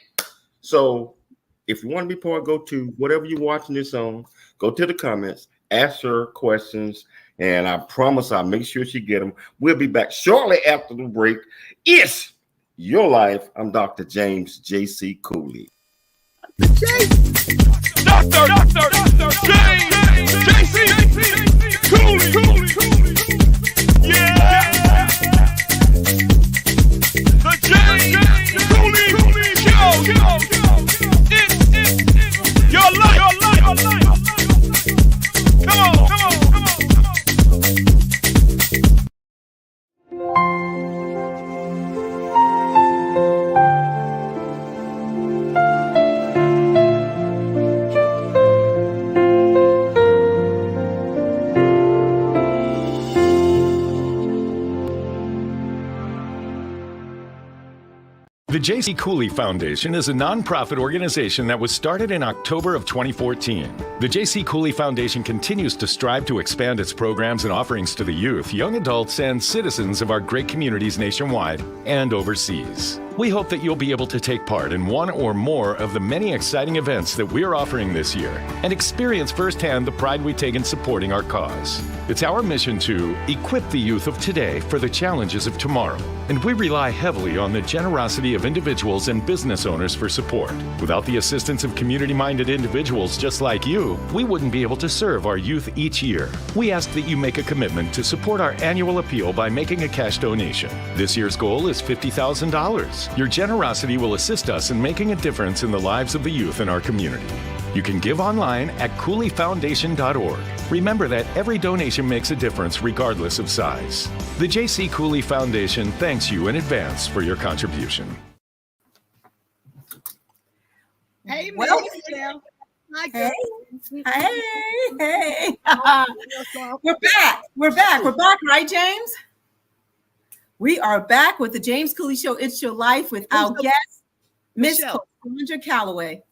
So if you want to be part, go to whatever you're watching this on, go to the comments, ask her questions, and I promise I'll make sure she get them. We'll be back shortly after the break. It's Your Life. I'm Dr. James J.C. Cooley. Dr. James J.C. Cooley. Yeah. The James Cooley Show. It's your life. Come on. The J.C. Cooley Foundation is a nonprofit organization that was started in October of 2014. The J.C. Cooley Foundation continues to strive to expand its programs and offerings to the youth, young adults, and citizens of our great communities nationwide and overseas. We hope that you'll be able to take part in one or more of the many exciting events that we're offering this year and experience firsthand the pride we take in supporting our cause. It's our mission to equip the youth of today for the challenges of tomorrow, and we rely heavily on the generosity of individuals and business owners for support. Without the assistance of community-minded individuals just like you, we wouldn't be able to serve our youth each year. We ask that you make a commitment to support our annual appeal by making a cash donation. This year's goal is $50,000. cause. Your generosity will assist us in making a difference in the lives of the youth in our community. You can give online at cooleyfoundation.org. Remember that every donation makes a difference regardless of size. The J.C. Cooley Foundation thanks you in advance for your contribution. Hey, Well, Michelle. Hi, hey, girl. hey. We're back, right, James? We are back with the James Cooley Show. It's your life with our guest, Miss Cosandra Calloway.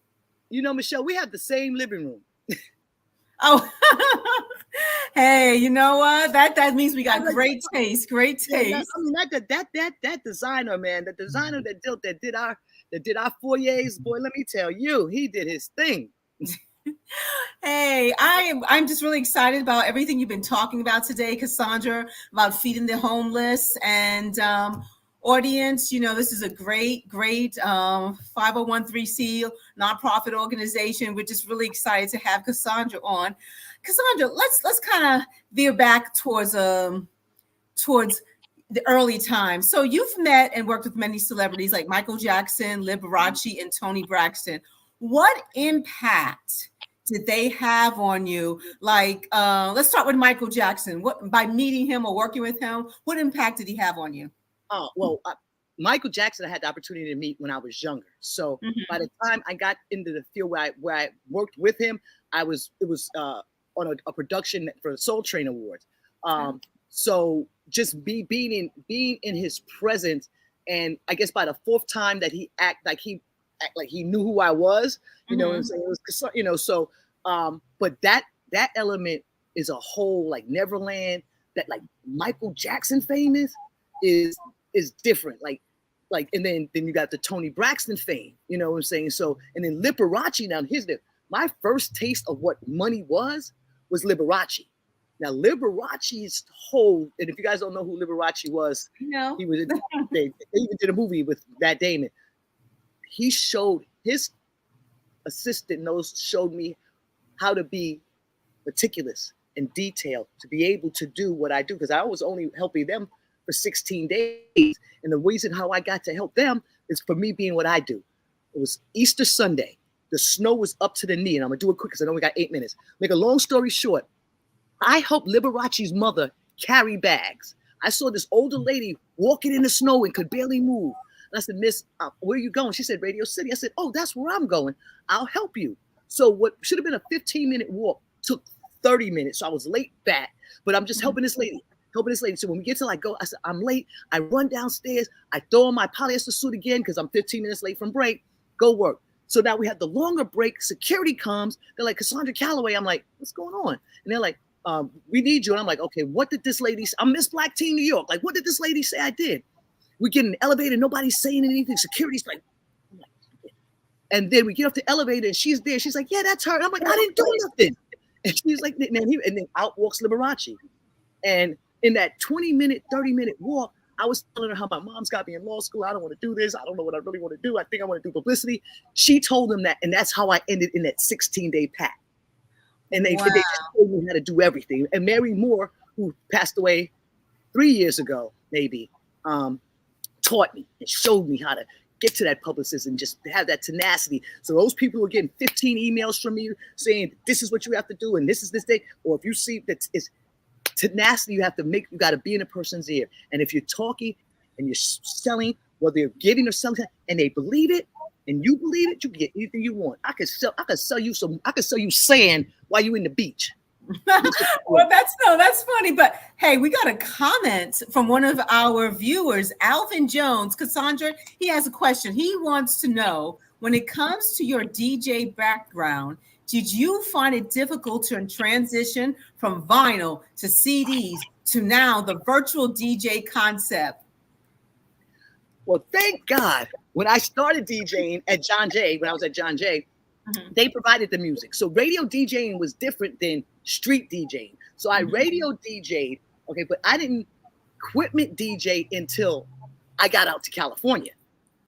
You know, Michelle, we have the same living room. Oh, hey, you know what? That means we got great taste. Great taste. Yeah, I mean, that designer, man, the designer that did our foyers, boy, let me tell you, he did his thing. Hey, I'm just really excited about everything you've been talking about today, Cosandra, about feeding the homeless and audience. You know, this is a great 501c nonprofit organization. We're just really excited to have Cosandra on. Cosandra, let's kind of veer back towards the early time. So you've met and worked with many celebrities like Michael Jackson, Liberace, and Toni Braxton. What impact did they have on you? Like, let's start with Michael Jackson. What, by meeting him or working with him, what impact did he have on you? Oh, well, Michael Jackson, I had the opportunity to meet when I was younger. So by the time I got into the field where I worked with him, it was on a production for the Soul Train Awards. So just being in his presence, and I guess by the fourth time that he act like he knew who I was, you know what I'm saying? It was, you know, so but that element is a whole, like, Neverland, that like Michael Jackson famous is different. Like and then you got the Toni Braxton fame, you know what I'm saying? So, and then Liberace, now my first taste of what money was Liberace. Now Liberace's whole, and if you guys don't know who Liberace was, no, he was they even did a movie with Matt Damon. He showed his assistant showed me how to be meticulous and detailed to be able to do what I do, because I was only helping them for 16 days. And the reason how I got to help them is for me being what I do. It was Easter Sunday. The snow was up to the knee, and I'm gonna do it quick because I know we got 8 minutes. Make a long story short, I helped Liberace's mother carry bags. I saw this older lady walking in the snow and could barely move. And I said, Miss, where are you going? She said, Radio City. I said, oh, that's where I'm going. I'll help you. So what should have been a 15-minute walk took 30 minutes. So I was late back, but I'm just helping this lady. So when we get to I said, I'm late. I run downstairs. I throw on my polyester suit again because I'm 15 minutes late from break. Go work. So now we have the longer break. Security comes. They're like, Cosandra Calloway. I'm like, what's going on? And they're like, we need you. And I'm like, okay, what did this lady say? I'm Miss Black Teen New York. Like, what did this lady say I did? We get in the elevator. Nobody's saying anything. Security's like, and then we get off the elevator and she's there. She's like, yeah, that's her. And I'm like, I didn't do nothing. And she's like, and then out walks Liberace. And in that 20-minute, 30-minute walk, I was telling her how my mom's got me in law school. I don't want to do this. I don't know what I really want to do. I think I want to do publicity. She told them that, and that's how I ended in that 16-day pack. And they just told me how to do everything. And Mary Moore, who passed away 3 years ago, maybe, taught me and showed me how to get to that publicist and just have that tenacity. So those people who are getting 15 emails from you saying, this is what you have to do, and this is this day, or if you see that it's tenacity, you got to be in a person's ear. And if you're talking and you're selling, whether you're giving or selling, and they believe it, and you believe it, you can get anything you want. I could sell you sand while you're in the beach. Well, that's funny. But hey, we got a comment from one of our viewers, Alvin Jones. Cosandra, he has a question. He wants to know, when it comes to your DJ background, did you find it difficult to transition from vinyl to CDs to now the virtual DJ concept? Well, thank God. When I started DJing at John Jay, when I was at John Jay, they provided the music. So radio DJing was different than street DJing. So I radio DJ'd, okay, but I didn't equipment DJ until I got out to California.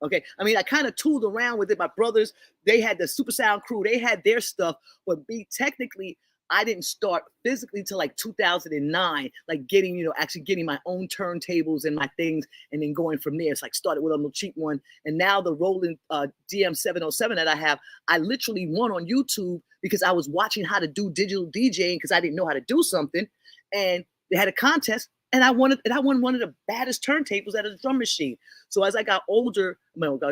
Okay, I mean, I kind of tooled around with it. My brothers, they had the Super Sound crew, they had their stuff, but technically, I didn't start physically till like 2009, like getting, actually getting my own turntables and my things, and then going from there. It's like started with a little cheap one. And now the Roland DM707 that I have, I literally won on YouTube because I was watching how to do digital DJing because I didn't know how to do something. And they had a contest, and I won one of the baddest turntables at a drum machine. So as I got older,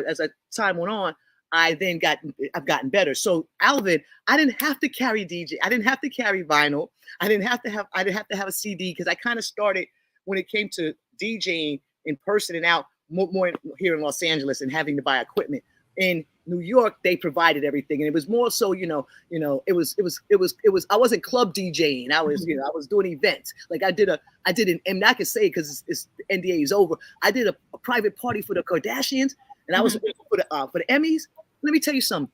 as time went on, I've gotten better. So Alvin, I didn't have to carry DJ. I didn't have to carry vinyl. I didn't have to have a CD because I kind of started when it came to DJing in person and out more here in Los Angeles and having to buy equipment. In New York, they provided everything, and it was more so, it was. I wasn't club DJing. I was, I was doing events. Like I did an, and I can say because it's the NDA is over. I did a private party for the Kardashians, and I was for the Emmys. Let me tell you something.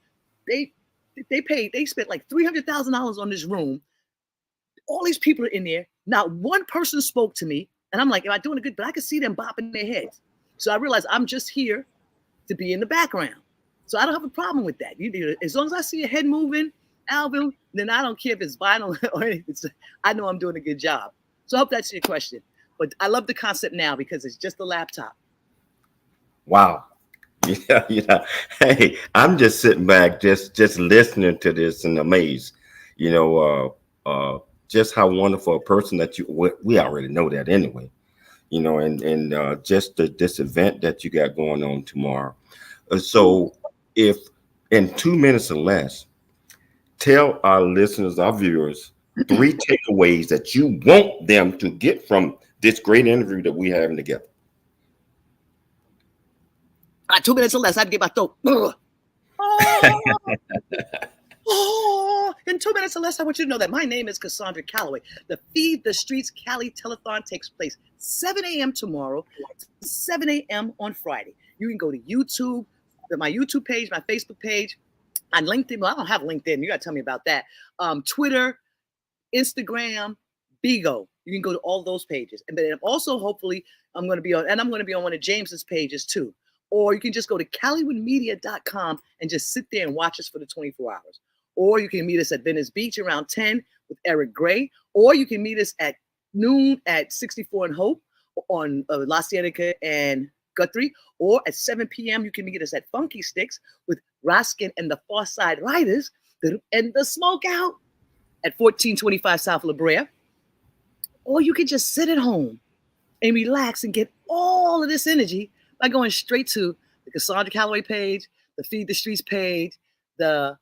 They spent like $300,000 on this room. All these people are in there. Not one person spoke to me, and I'm like, am I doing it good? But I could see them bopping their heads. So I realized I'm just here to be in the background. So I don't have a problem with that. As long as I see a head moving, Alvin, then I don't care if it's vinyl or anything. I know I'm doing a good job. So I hope that's your question. But I love the concept now because it's just a laptop. Wow. Yeah. Hey, I'm just sitting back, just listening to this and amazed. Just how wonderful a person that we already know that anyway. And just this event that you got going on tomorrow. So if in 2 minutes or less, tell our listeners, our viewers, 3 takeaways that you want them to get from this great interview that we're having together. 2 minutes or less, I'd get my throat. In 2 minutes or less, I want you to know that my name is Cosandra Calloway. The Feed the Streets Cali Telethon takes place 7 a.m. tomorrow, 7 a.m. on Friday. You can go to YouTube, my YouTube page, my Facebook page, on LinkedIn. Well, I don't have LinkedIn. You got to tell me about that. Twitter, Instagram, Bigo. You can go to all those pages. And then also, hopefully, I'm going to be on one of James's pages too. Or you can just go to CallowayMedia.com and just sit there and watch us for the 24 hours. Or you can meet us at Venice Beach around 10 with Eric Gray. Or you can meet us at noon at 64 and Hope on La Cienega and Guthrie. Or at 7 p.m., you can meet us at Funky Sticks with Raskin and the Far Side Riders and the Smoke Out at 1425 South La Brea. Or you can just sit at home and relax and get all of this energy by going straight to the Cosandra Calloway page, the Feed the Streets page, the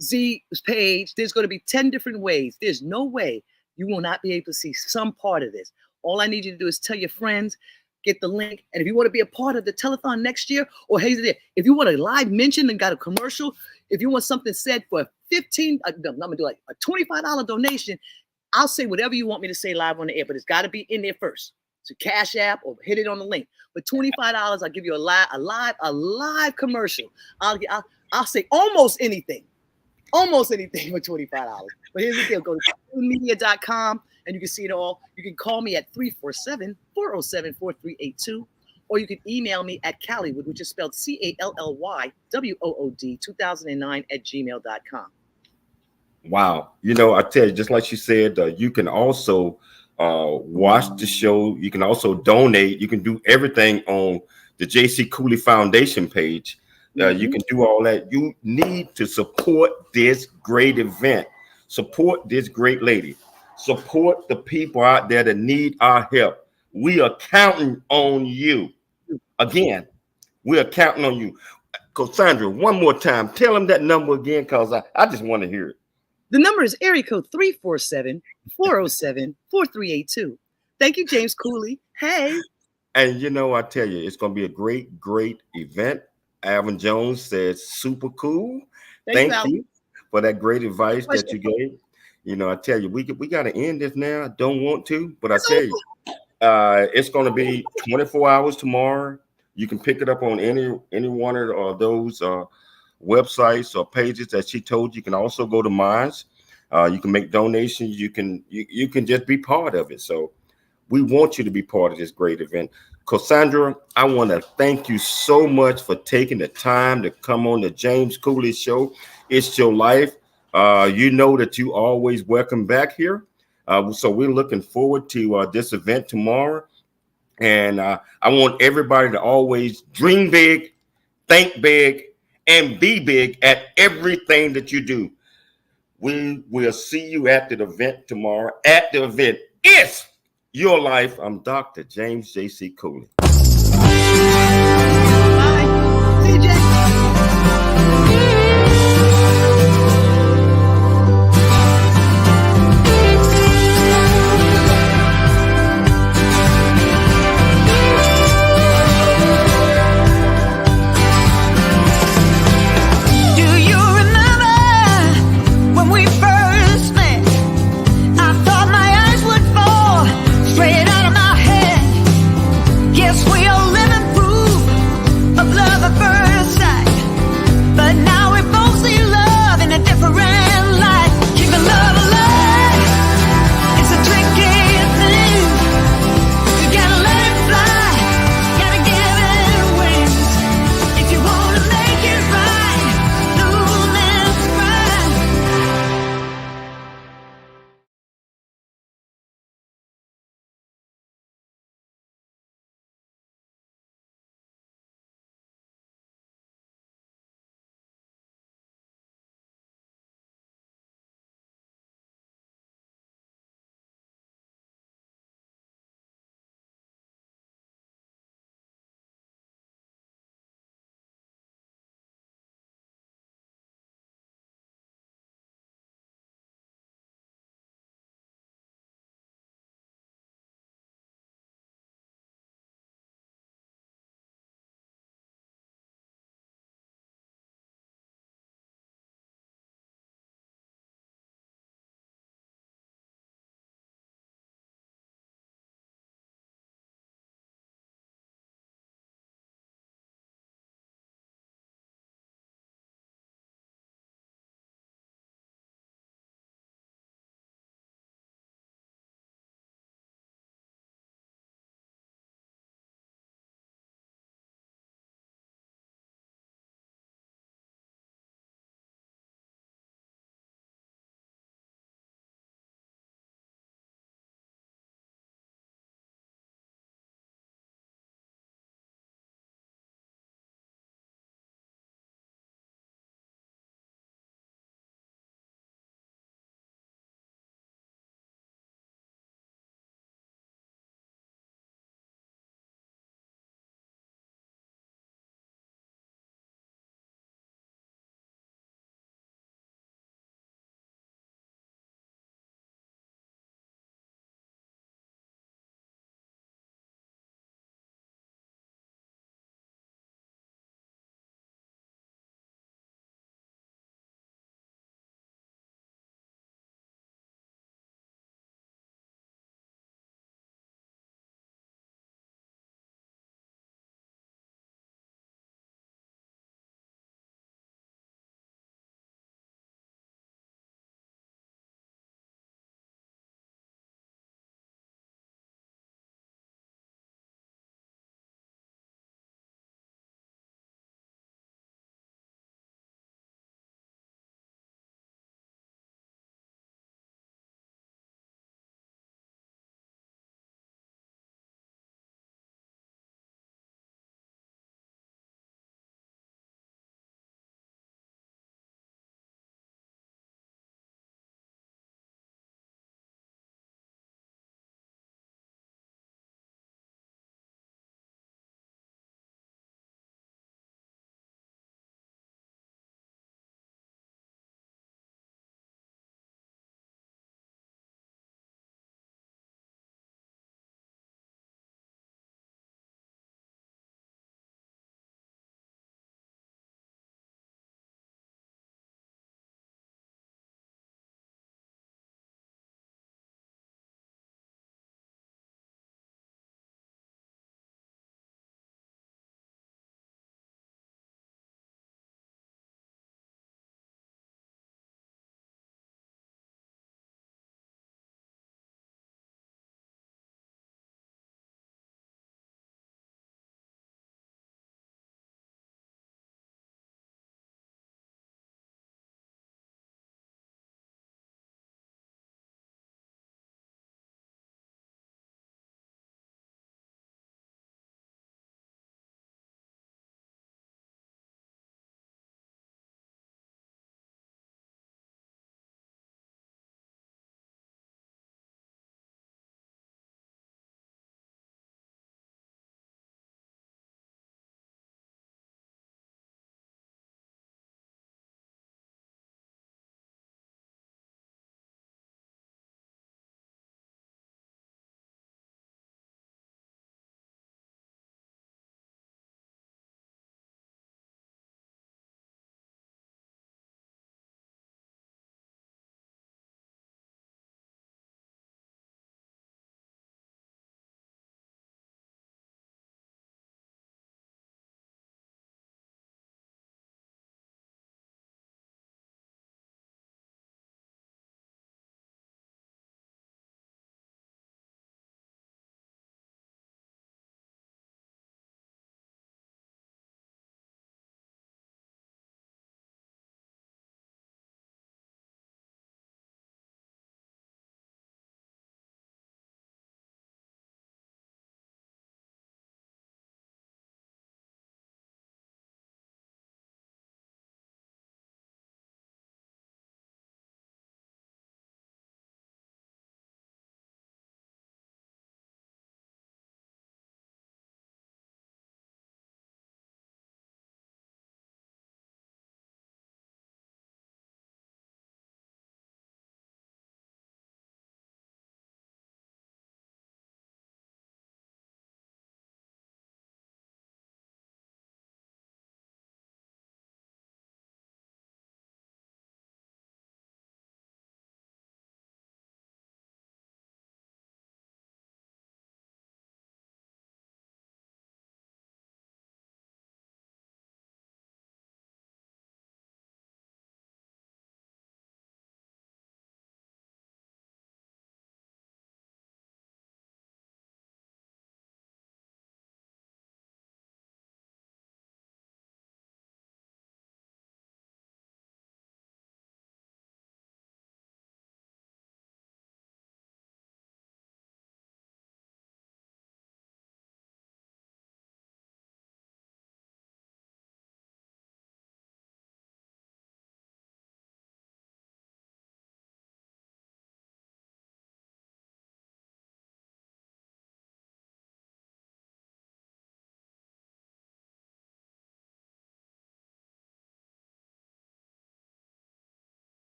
Z page. There's going to be 10 different ways. There's no way you will not be able to see some part of this. All I need you to do is tell your friends, get the link. And if you want to be a part of the telethon next year, or hey, if you want a live mention and got a commercial, if you want something said for I'm going to do like a $25 donation, I'll say whatever you want me to say live on the air, but it's got to be in there first. So Cash App or hit it on the link. But $25, I'll give you a live commercial. I'll say almost anything for $25. But here's the deal: go to media.com and you can see it all. You can call me at 347-407-4382, or you can email me at Callywood, which is spelled CALLYWOOD 2009 @gmail.com. Wow. I tell you, just like she said, you can also watch the show. You can also donate. You can do everything on the JC Cooley Foundation page. You can do all that. You need to support this great event. Support this great lady. Support the people out there that need our help. We are counting on you. Again, we are counting on you. Cosandra, one more time. Tell them that number again, because I just want to hear it. The number is area code 347-407-4382. Thank you, James Cooley. Hey. And I tell you, it's going to be a great, great event. Alvin Jones says super cool. Thank you for that great advice that you gave. I tell you, we got to end this now. I don't want to, but I tell you, it's going to be 24 hours tomorrow. You can pick it up on any one of those websites or pages that she told you. You can also go to mine. You can make donations. You can just be part of it. So we want you to be part of this great event. Cosandra, I want to thank you so much for taking the time to come on the James Cooley Show. It's your life. You know that you always welcome back here. So we're looking forward to this event tomorrow. And I want everybody to always dream big, think big, and be big at everything that you do. We will see you at the event tomorrow. At the event, it's your life. I'm Dr. James J.C. Cooley.